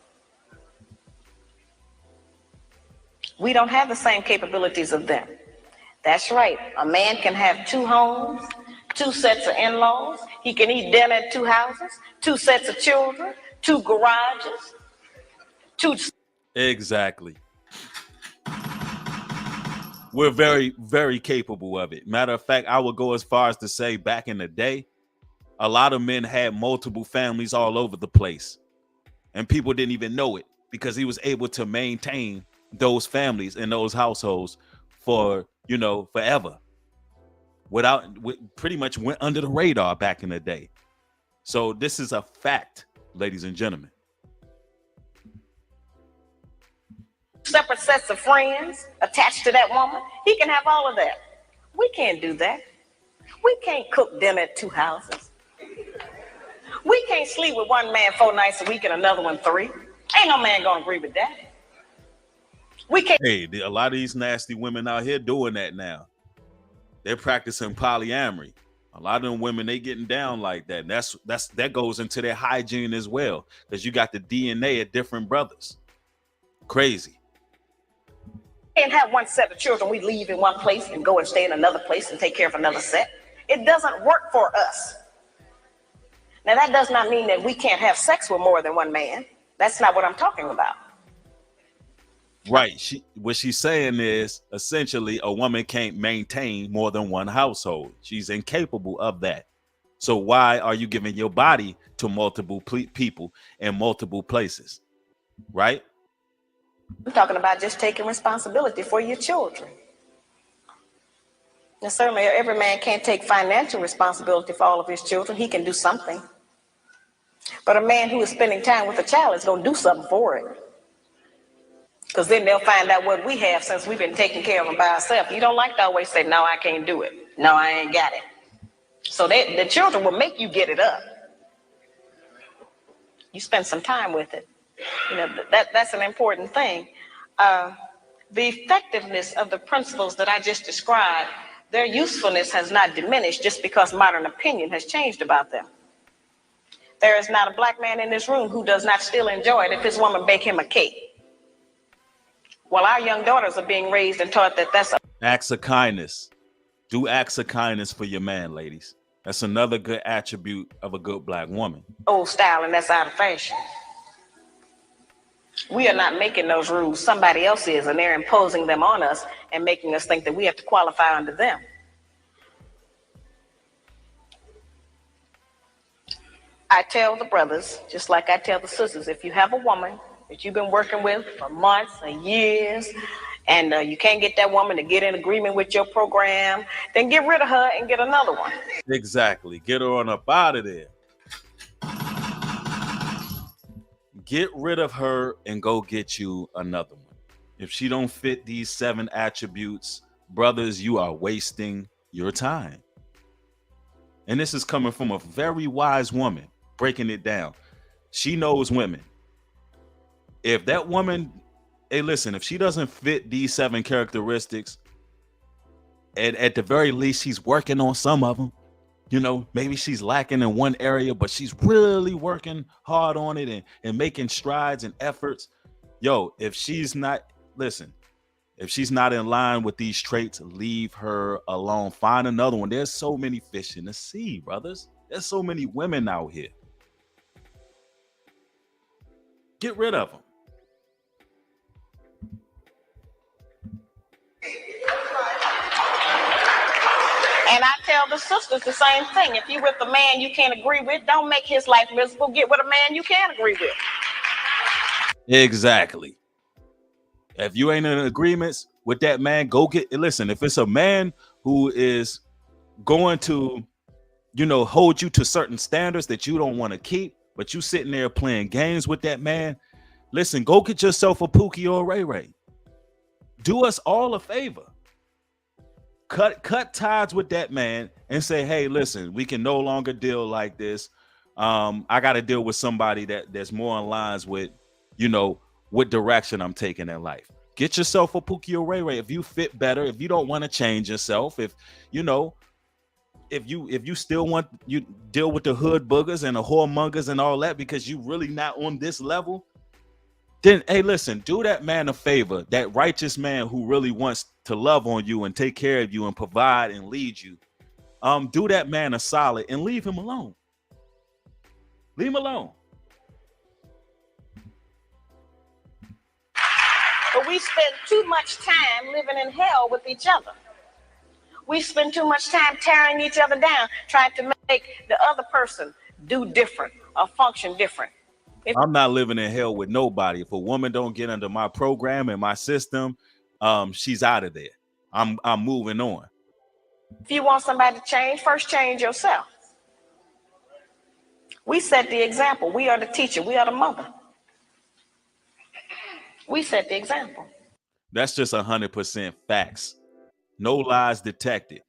Speaker 2: We don't have the same capabilities of them. That's right. A man can have 2 homes, 2 sets of in-laws. He can eat dinner at 2 houses, 2 sets of children, 2 garages, 2.
Speaker 1: Exactly. We're very, very capable of it. Matter of fact, I would go as far as to say back in the day, a lot of men had multiple families all over the place. And people didn't even know it because he was able to maintain those families and those households for, forever. Pretty much went under the radar back in the day. So this is a fact, ladies and gentlemen.
Speaker 2: Separate sets of friends attached to that woman. He can have all of that. We can't do that. We can't cook dinner at 2 houses. We can't sleep with one man 4 nights a week and another one 3. Ain't no man gonna agree with that. We can't.
Speaker 1: Hey, a lot of these nasty women out here doing that now. They're practicing polyamory. A lot of them women, they getting down like that. And that goes into their hygiene as well, because you got the DNA of different brothers. Crazy.
Speaker 2: Can't have one set of children we leave in one place and go and stay in another place and take care of another set. It doesn't work for us. Now, that does not mean that we can't have sex with more than one man. That's not what I'm talking about.
Speaker 1: Right. What she's saying is essentially a woman can't maintain more than one household. She's incapable of that. So why are you giving your body to multiple people in multiple places? Right?
Speaker 2: I'm talking about just taking responsibility for your children. Now, certainly every man can't take financial responsibility for all of his children. He can do something. But a man who is spending time with a child is going to do something for it. Because then they'll find out what we have since we've been taking care of them by ourselves. You don't like to always say, no, I can't do it. No, I ain't got it. So the children will make you get it up. You spend some time with it. That's an important thing. The effectiveness of the principles that I just described, their usefulness has not diminished just because modern opinion has changed about them. There is not a black man in this room who does not still enjoy it if his woman bake him a cake. Well, our young daughters are being raised and taught that that's
Speaker 1: acts of kindness. Do acts of kindness for your man, ladies. That's another good attribute of a good black woman.
Speaker 2: Old style, and that's out of fashion. We are not making those rules. Somebody else is, and they're imposing them on us and making us think that we have to qualify under them. I tell the brothers, just like I tell the sisters, if you have a woman that you've been working with for months or years, and you can't get that woman to get in agreement with your program, then get rid of her and get another one.
Speaker 1: Exactly. Get her on up out of there. Get rid of her and go get you another one. If she don't fit these 7 attributes, brothers, you are wasting your time. And this is coming from a very wise woman, breaking it down. She knows women. If that woman, hey, listen, if she doesn't fit these 7 characteristics, and at the very least, she's working on some of them, maybe she's lacking in one area, but she's really working hard on it and making strides and efforts. If she's not in line with these traits, leave her alone. Find another one. There's so many fish in the sea, brothers. There's so many women out here. Get rid of them.
Speaker 2: And I tell the sisters the same thing. If you with a man you can't agree with, don't make his life miserable. Get with a man you can agree with.
Speaker 1: Exactly. If you ain't in agreements with that man, go get. Listen, if it's a man who is going to, hold you to certain standards that you don't want to keep, but you sitting there playing games with that man, listen, go get yourself a Pookie or a Ray Ray. Do us all a favor. Cut ties with that man and say, hey, listen, we can no longer deal like this. I got to deal with somebody that's more in lines with, what direction I'm taking in life. Get yourself a Pookie or Ray Ray if you fit better. If you don't want to change yourself, if you still want you deal with the hood boogers and the whoremongers and all that because you really not on this level, then hey, listen, do that man a favor, that righteous man who really wants to love on you and take care of you and provide and lead you. Do that man a solid and leave him alone. Leave him alone.
Speaker 2: But we spend too much time living in hell with each other. We spend too much time tearing each other down, trying to make the other person do different or function different.
Speaker 1: I'm not living in hell with nobody. If a woman don't get under my program and my system, she's out of there. I'm moving on.
Speaker 2: If you want somebody to change, first change yourself. We set the example. We are the teacher. We are the mother. We set the example.
Speaker 1: That's just 100% facts. No lies detected.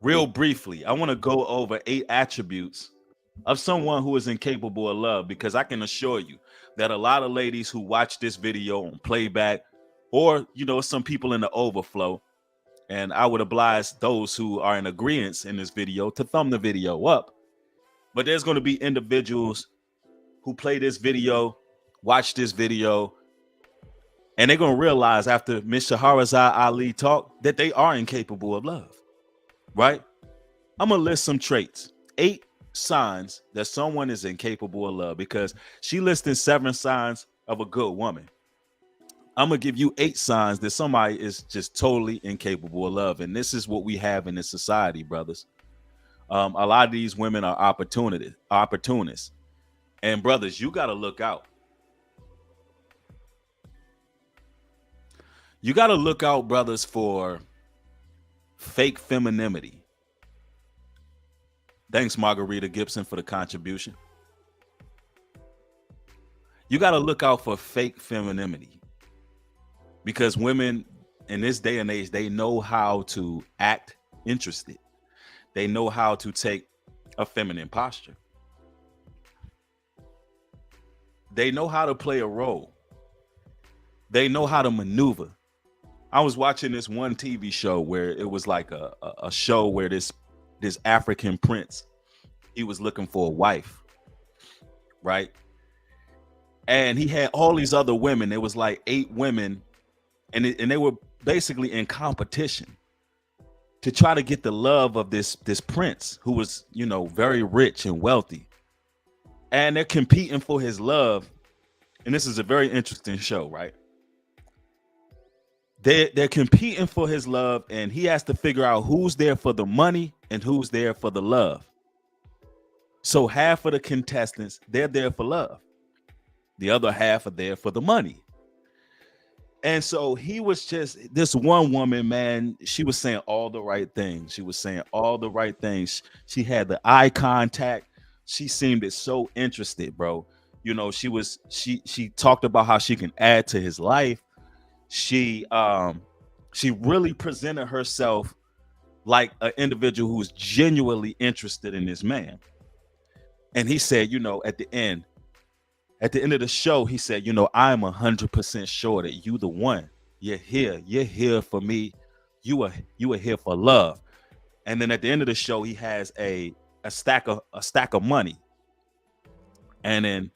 Speaker 1: Real briefly, I want to go over 8 attributes of someone who is incapable of love, because I can assure you that a lot of ladies who watch this video on playback, or some people in the overflow, and I would oblige those who are in agreement in this video to thumb the video up. But there's going to be individuals who play this video, watch this video, and they're going to realize after Miss Shahrazad Ali talk that they are incapable of love, right? I'm going to list some traits, 8 signs that someone is incapable of love, because she listed 7 signs of a good woman. I'm going to give you 8 signs that somebody is just totally incapable of love. And this is what we have in this society, brothers. A lot of these women are opportunists. And brothers, you got to look out. You got to look out, brothers, for fake femininity. Thanks, Margarita Gibson, for the contribution. You got to look out for fake femininity, because women in this day and age, they know how to act interested. They know how to take a feminine posture. They know how to play a role. They know how to maneuver. I was watching this one TV show where it was like a show where this African prince, he was looking for a wife, right? And he had all these other women. It was like 8 women, and they were basically in competition to try to get the love of this prince who was, very rich and wealthy. And they're competing for his love. And this is a very interesting show, right? They're competing for his love, and he has to figure out who's there for the money and who's there for the love. So half of the contestants, they're there for love. The other half are there for the money. And so he was just, this one woman, man, she was saying all the right things. She was saying all the right things. She had the eye contact. She seemed so interested, bro. She talked about how she can add to his life. She really presented herself like an individual who's genuinely interested in this man. And he said, at the end of the show, he said, I'm 100% sure that you the one. You're here for me. You are here for love. And then at the end of the show, he has a stack of money. And then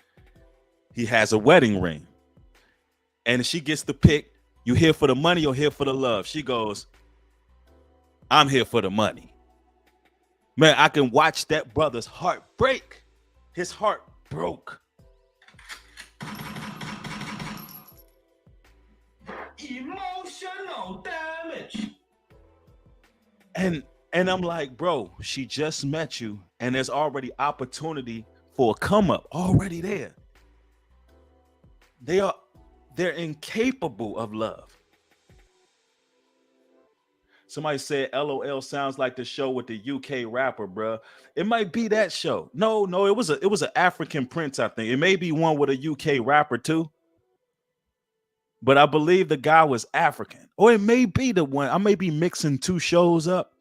Speaker 1: he has a wedding ring. And she gets to pick, you here for the money or here for the love? She goes, I'm here for the money. Man, I can watch that brother's heart break. His heart broke.
Speaker 3: Emotional damage.
Speaker 1: And I'm like, bro, she just met you, and there's already opportunity for a come up already there. They are they're incapable of love. Somebody said LOL sounds like the show with the UK rapper, bro. It might be that show. No, no, it was an African prince, I think. It may be one with a UK rapper too, but I believe the guy was African. Or it may be the one. I may be mixing two shows up.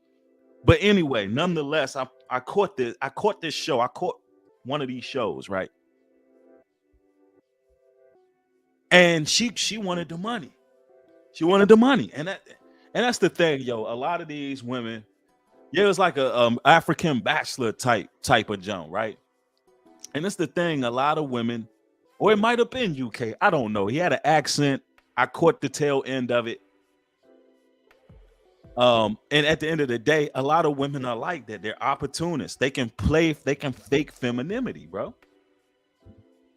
Speaker 1: But anyway, nonetheless, I caught this show. I caught one of these shows, right? And she wanted the money. She wanted the money. And that's the thing, yo. A lot of these women, yeah, it was like a African bachelor type of jump, right? And it's the thing, a lot of women, or it might have been UK. I don't know. He had an accent. I caught the tail end of it. And at the end of the day, a lot of women are like that. They're opportunists. They can fake femininity, bro.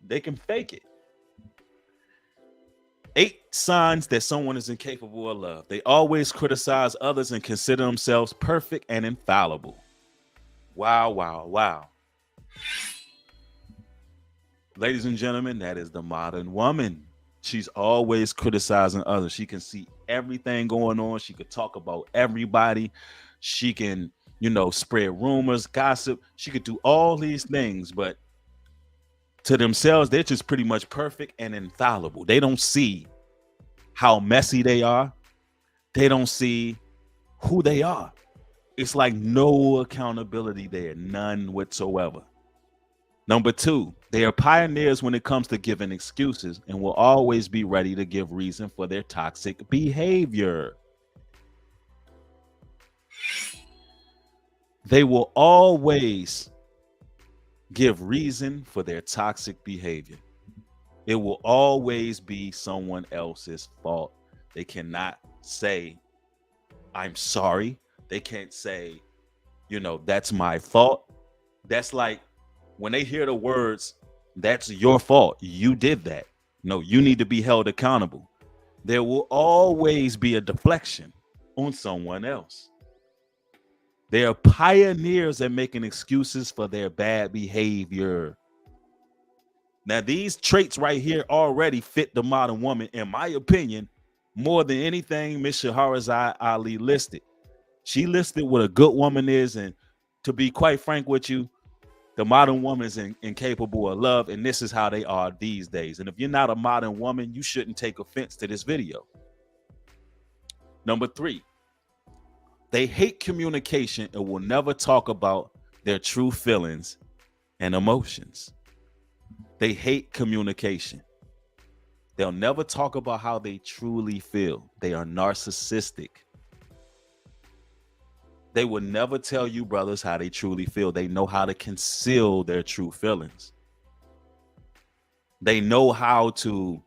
Speaker 1: They can fake it. 8 signs that someone is incapable of love. They always criticize others and consider themselves perfect and infallible. Wow, wow, wow. Ladies and gentlemen, that is the modern woman. She's always criticizing others. She can see everything going on. She could talk about everybody. She can, spread rumors, gossip. She could do all these things, but to themselves, they're just pretty much perfect and infallible. They don't see how messy they are. They don't see who they are. It's like no accountability there, none whatsoever. Number two, they are pioneers when it comes to giving excuses and will always be ready to give reason for their toxic behavior. They will always give reason for their toxic behavior. It will always be someone else's fault. They cannot say, I'm sorry. They can't say, that's my fault. That's like when they hear the words, that's your fault. You did that. No, you need to be held accountable. There will always be a deflection on someone else. They are pioneers at making excuses for their bad behavior. Now, these traits right here already fit the modern woman, in my opinion, more than anything Miss Shahrazad Ali listed. She listed what a good woman is, and to be quite frank with you, the modern woman is incapable of love, and this is how they are these days. And if you're not a modern woman, you shouldn't take offense to this video. Number three, they hate communication and will never talk about their true feelings and emotions. They hate communication. They'll never talk about how they truly feel. They are narcissistic. They will never tell you, brothers, how they truly feel. They know how to conceal their true feelings. They know how to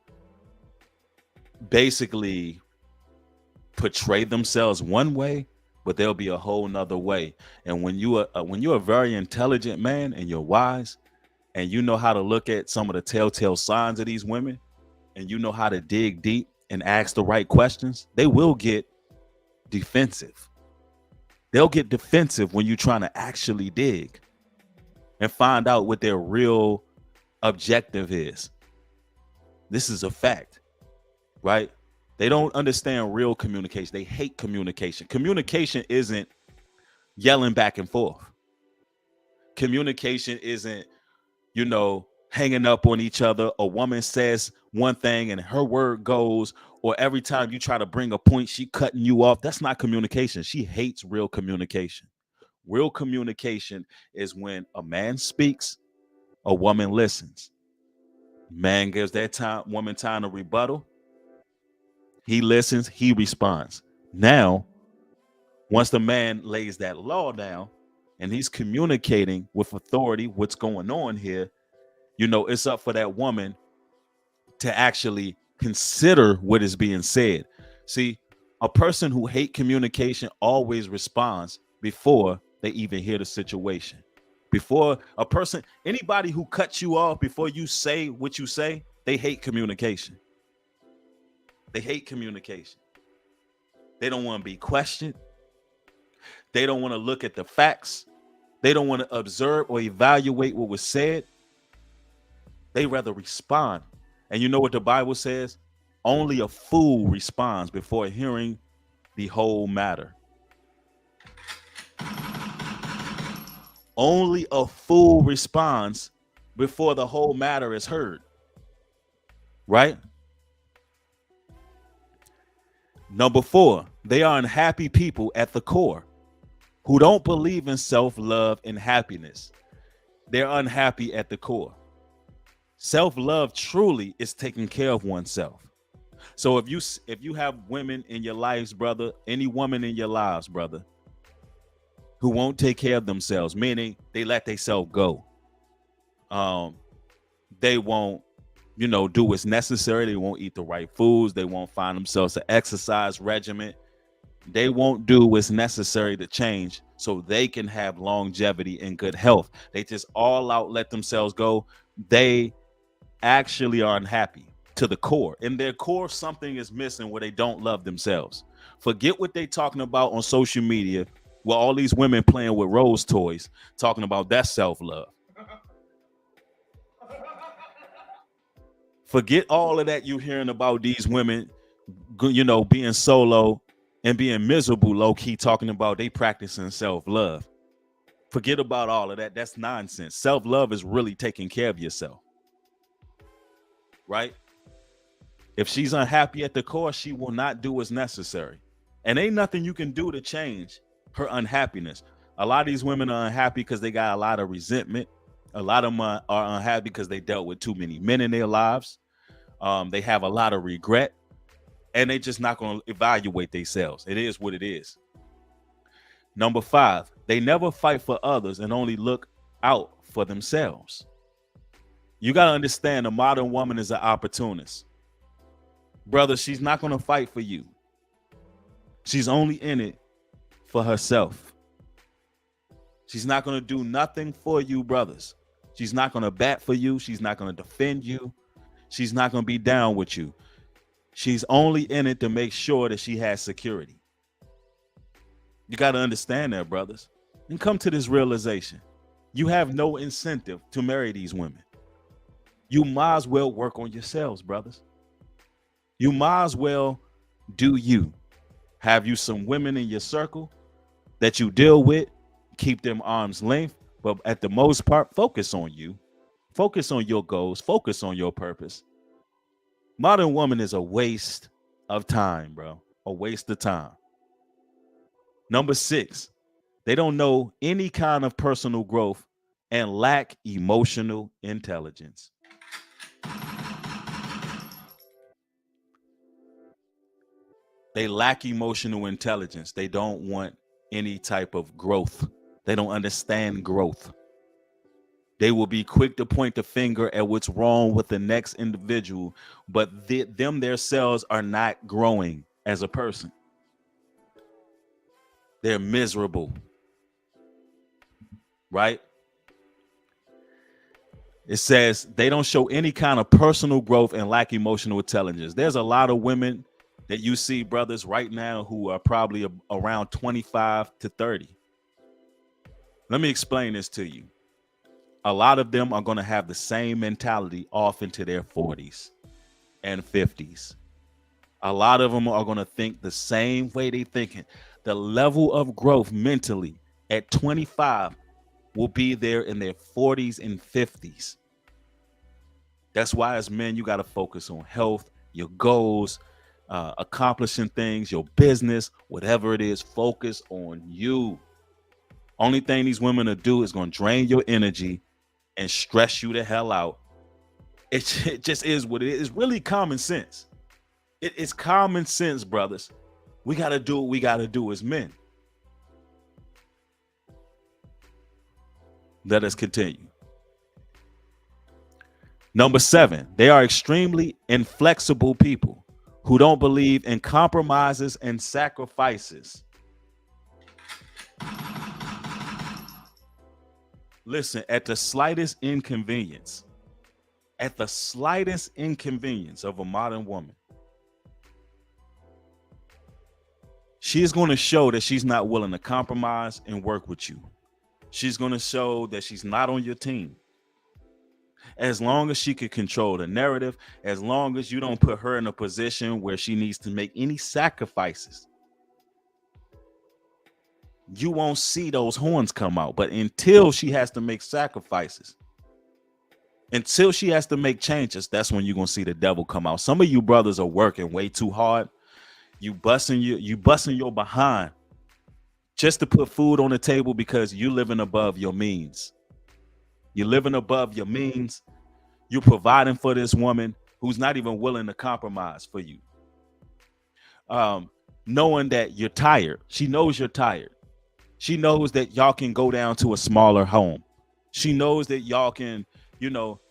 Speaker 1: basically portray themselves one way, but there'll be a whole nother way. And when you're a very intelligent man and you're wise, and you know how to look at some of the telltale signs of these women, and you know how to dig deep and ask the right questions, they will get defensive. They'll get defensive when you're trying to actually dig and find out what their real objective is. This is a fact, right? They don't understand real communication. They hate communication. Communication isn't yelling back and forth. Communication isn't, hanging up on each other. A woman says one thing and her word goes, or every time you try to bring a point, she cutting you off. That's not communication. She hates real communication. Real communication is when a man speaks, a woman listens. Man gives that woman time to rebuttal. He listens, he responds. Now, once the man lays that law down and he's communicating with authority what's going on here, it's up for that woman to actually consider what is being said. See, a person who hate communication always responds before they even hear the situation. Before anybody who cuts you off before you say what you say, they hate communication. They hate communication. They don't want to be questioned. They don't want to look at the facts. They don't want to observe or evaluate what was said. They rather respond. And you know what the Bible says? Only a fool responds before hearing the whole matter. Only a fool responds before the whole matter is heard. Right? Number 4, they are unhappy people at the core who don't believe in self-love and happiness. They're unhappy at the core. Self-love truly is taking care of oneself. So if you have women in your lives, brother, any woman in your lives, brother, who won't take care of themselves, meaning they let themselves go. They won't, do what's necessary. They won't eat the right foods. They won't find themselves an exercise regimen. They won't do what's necessary to change so they can have longevity and good health. They just all out let themselves go. They actually are unhappy to the core. In their core, something is missing where they don't love themselves. Forget what they talking about on social media where all these women playing with rose toys, talking about that self-love. Forget all of that you hearing about these women, being solo and being miserable low-key, talking about they practicing self-love. Forget about all of that. That's nonsense. Self-love is really taking care of yourself. Right? If she's unhappy at the core, she will not do what's necessary. And ain't nothing you can do to change her unhappiness. A lot of these women are unhappy because they got a lot of resentment. A lot of them are unhappy because they dealt with too many men in their lives. They have a lot of regret, and they just not going to evaluate themselves. It is what it is. Number 5, they never fight for others and only look out for themselves. You got to understand a modern woman is an opportunist. Brother, she's not going to fight for you. She's only in it for herself. She's not going to do nothing for you, brothers. She's not going to bat for you. She's not going to defend you. She's not going to be down with you. She's only in it to make sure that she has security. You got to understand that, brothers, and come to this realization. You have no incentive to marry these women. You might as well work on yourselves, brothers. You might as well do you. Have you some women in your circle that you deal with, keep them arm's length, but at the most part, focus on you. Focus on your goals. Focus on your purpose. Modern woman is a waste of time, bro. A waste of time. Number 6, they don't know any kind of personal growth and lack emotional intelligence. They lack emotional intelligence. They don't want any type of growth. They don't understand growth. They will be quick to point the finger at what's wrong with the next individual, but them themselves are not growing as a person. They're miserable, right? It says they don't show any kind of personal growth and lack emotional intelligence. There's a lot of women that you see, brothers, right now who are probably around 25 to 30. Let me explain this to you. A lot of them are going to have the same mentality off into their 40s and 50s. A lot of them are going to think the same way they thinking. The level of growth mentally at 25 will be there in their 40s and 50s. That's why as men, you got to focus on health, your goals, accomplishing things, your business, whatever it is, focus on you. Only thing these women will do is going to drain your energy and stress you the hell out. It just is what it is. It's really common sense. It's common sense, brothers. We got to do what we got to do as men. Let us continue. Number 7, they are extremely inflexible people who don't believe in compromises and sacrifices. Listen, at the slightest inconvenience of a modern woman, She is going to show that she's not willing to compromise and work with you. She's going to show that she's not on your team. As long as she can control the narrative, as long as you don't put her in a position where she needs to make any sacrifices, you won't see those horns come out. But until she has to make sacrifices, until she has to make changes, that's when you're gonna see the devil come out. Some of you brothers are working way too hard. You busting your behind just to put food on the table because you living above your means. You're living above your means. You're providing for this woman who's not even willing to compromise for you. Um, Knowing that you're tired. She knows you're tired. She knows that y'all can go down to a smaller home. She knows that y'all can,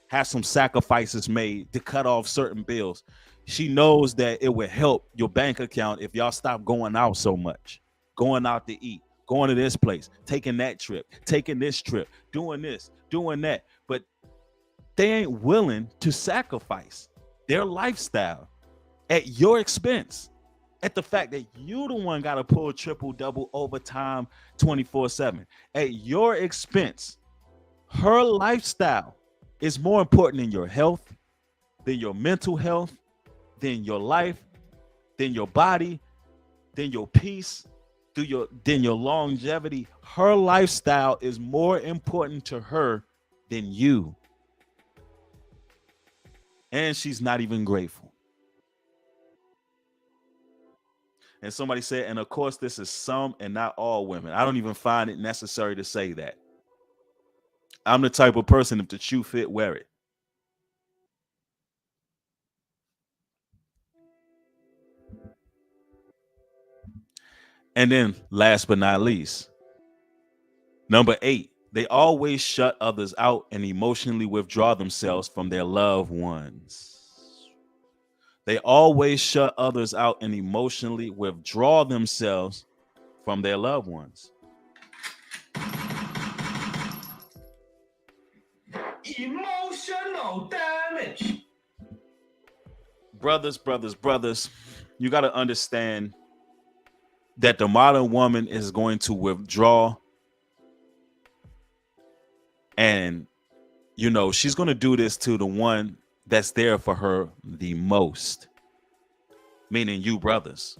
Speaker 1: have some sacrifices made to cut off certain bills. She knows that it would help your bank account if y'all stop going out so much, going out to eat, going to this place, taking that trip, taking this trip, doing this, doing that. But they ain't willing to sacrifice their lifestyle at your expense, at the fact that you the one got to pull triple double overtime 24/7 at your expense. Her lifestyle is more important than your health, than your mental health, than your life, than your body, than your peace, than your longevity. Her lifestyle is more important to her than you. And she's not even grateful. And somebody said, and of course, this is some and not all women. I don't even find it necessary to say that. I'm the type of person, if the shoe fit, wear it. And then last but not least, number 8, they always shut others out and emotionally withdraw themselves from their loved ones. They always shut others out and emotionally withdraw themselves from their loved ones. Emotional damage. Brothers, you got to understand that the modern woman is going to withdraw, and she's going to do this to the one that's there for her the most, meaning you brothers.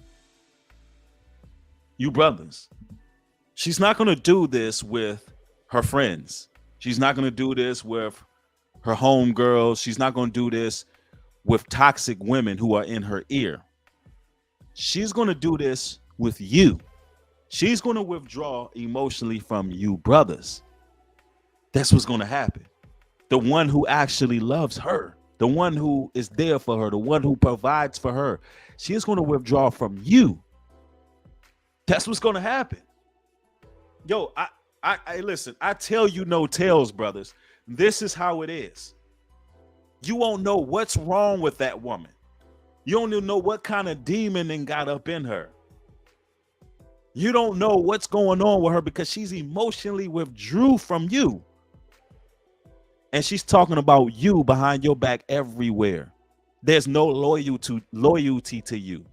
Speaker 1: She's not going to do this with her friends. She's not going to do this with her homegirls. She's not going to do this with toxic women who are in her ear. She's going to do this with you. She's going to withdraw emotionally from you brothers. That's what's going to happen. The one who actually loves her, the one who is there for her, the one who provides for her, she is going to withdraw from you. That's what's going to happen. Yo, I listen, I tell you no tales, brothers. This is how it is. You won't know what's wrong with that woman. You don't even know what kind of demon then got up in her. You don't know what's going on with her because she's emotionally withdrew from you. And she's talking about you behind your back everywhere. There's no loyalty to you.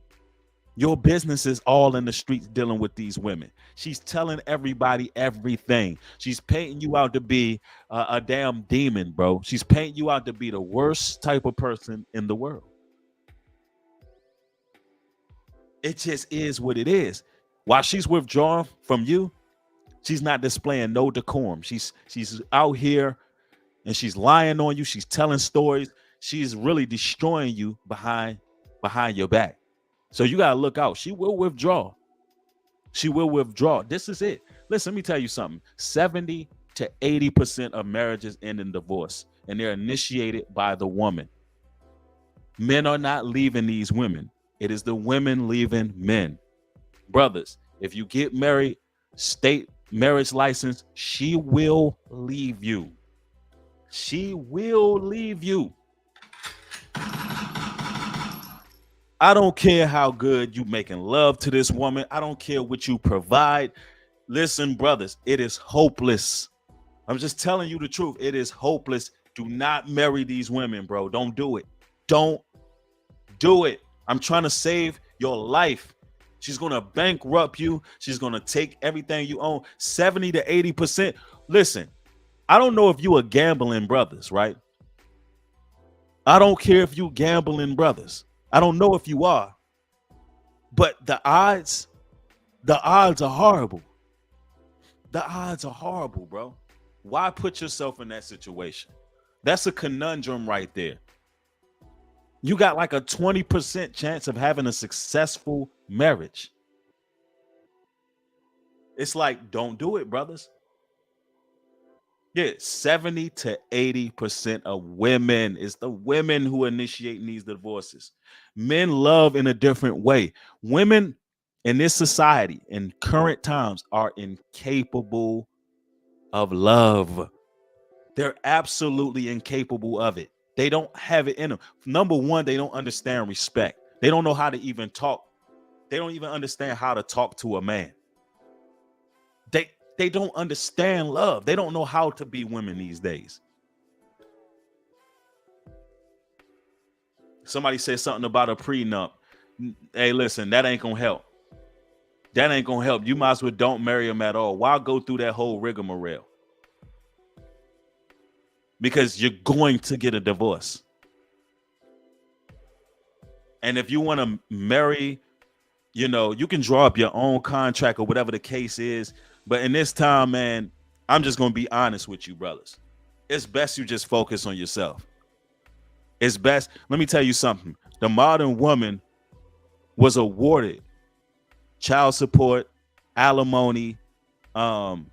Speaker 1: Your business is all in the streets dealing with these women. She's telling everybody everything. She's painting you out to be a damn demon, bro. She's painting you out to be the worst type of person in the world. It just is what it is. While she's withdrawn from you, she's not displaying no decorum. She's out here and she's lying on you. She's telling stories. She's really destroying you behind your back. So you got to look out. She will withdraw. She will withdraw. This is it. Listen, let me tell you something. 70 to 80% of marriages end in divorce, and they're initiated by the woman. Men are not leaving these women. It is the women leaving men. Brothers, if you get married, state marriage license, she will leave you. She will leave you. I don't care how good you making love to this woman. I don't care what you provide. Listen, brothers, it is hopeless. I'm just telling you the truth. It is hopeless. Do not marry these women, bro. Don't do it. Don't do it. I'm trying to save your life. She's gonna bankrupt you. She's gonna take everything you own, 70 to 80%. Listen, I don't know if you are gambling brothers, right? I don't care if you gambling brothers. I don't know if you are, but the odds are horrible. The odds are horrible, bro. Why put yourself in that situation? That's a conundrum right there. You got like a 20% chance of having a successful marriage. It's like, don't do it, brothers. Yeah, 70 to 80% of women. It's the women who initiate these divorces. Men love in a different way. Women in this society in current times are incapable of love. They're absolutely incapable of it. They don't have it in them. Number one, they don't understand respect. They don't know how to even talk. They don't even understand how to talk to a man. They they don't understand love. They don't know how to be women these days. Somebody said something about a prenup. Hey, listen, that ain't gonna help. That ain't gonna help. You might as well don't marry him at all. Why go through that whole rigmarole? Because you're going to get a divorce. And if you want to marry, you can draw up your own contract or whatever the case is. But in this time, man, I'm just gonna be honest with you, brothers. It's best you just focus on yourself. It's best. Let me tell you something. The modern woman was awarded child support, alimony, um,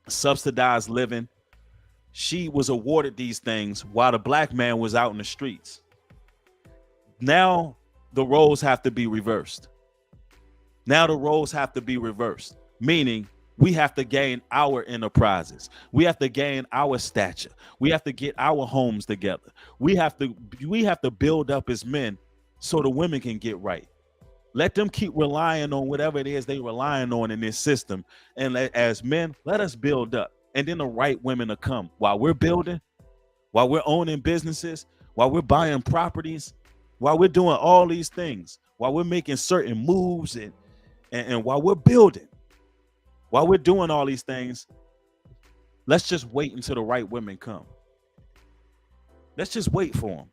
Speaker 1: subsidized living. She was awarded these things while the black man was out in the streets. Now the roles have to be reversed. Now the roles have to be reversed, meaning we have to gain our enterprises. We have to gain our stature. We have to get our homes together. We have to build up as men so the women can get right. Let them keep relying on whatever it is they relying on in this system. And as men, let us build up. And then the right women will come while we're building, while we're owning businesses, while we're buying properties, while we're doing all these things, while we're making certain moves and while we're building, while we're doing all these things, let's just wait until the right women come. Let's just wait for them.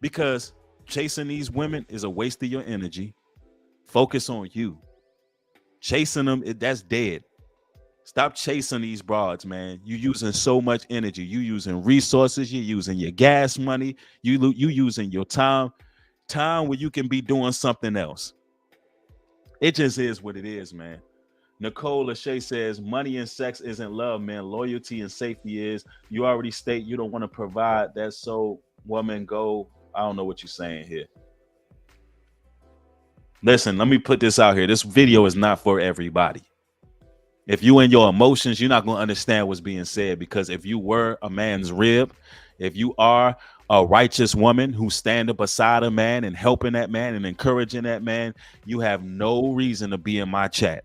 Speaker 1: Because chasing these women is a waste of your energy. Focus on you. Chasing them, that's dead. Stop chasing these broads, man. You using so much energy. You using resources. You using your gas money. You using your time where you can be doing something else. It just is what it is, man. Nicole Lachey says, money and sex isn't love, man. Loyalty and safety is. You already state you don't want to provide that, so woman, go. I don't know what you're saying here. Listen, let me put this out here. This video is not for everybody. If you in your emotions, you're not going to understand what's being said, because if you were a man's rib, if you are a righteous woman who stand beside a man and helping that man and encouraging that man, you have no reason to be in my chat.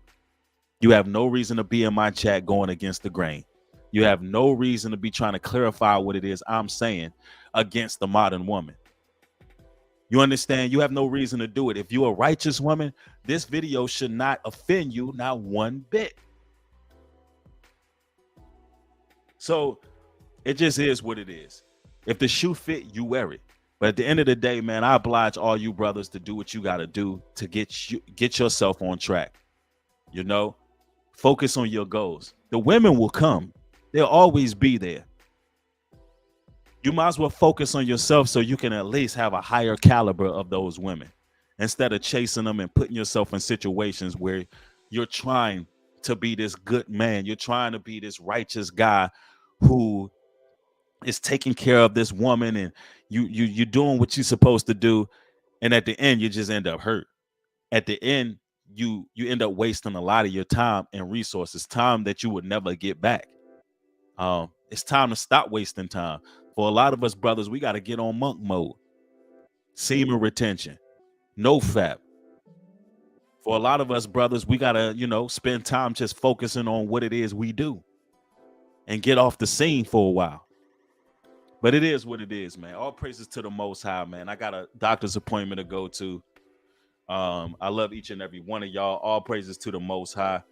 Speaker 1: You have no reason to be in my chat going against the grain. You have no reason to be trying to clarify what it is I'm saying against the modern woman. You understand? You have no reason to do it. If you're a righteous woman, this video should not offend you, not one bit. So it just is what it is. If the shoe fit, you wear it. But at the end of the day, man, I oblige all you brothers to do what you got to do to get yourself on track. Focus on your goals. The women will come. They'll always be there. You might as well focus on yourself so you can at least have a higher caliber of those women, instead of chasing them and putting yourself in situations where you're trying to be this good man. You're trying to be this righteous guy who is taking care of this woman, and you're doing what you're supposed to do, and at the end you just end up hurt. At the end, you end up wasting a lot of your time and resources, time that you would never get back. It's time to stop wasting time. For a lot of us brothers, we got to get on monk mode. Semen retention, no fap. For a lot of us brothers, we got to, spend time just focusing on what it is we do and get off the scene for a while. But it is what it is, man. All praises to the Most High, man. I got a doctor's appointment to go to. I love each and every one of y'all. All praises to the Most High.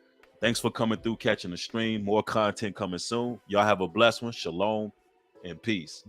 Speaker 1: Thanks for coming through, catching the stream. More content coming soon. Y'all have a blessed one. Shalom and peace.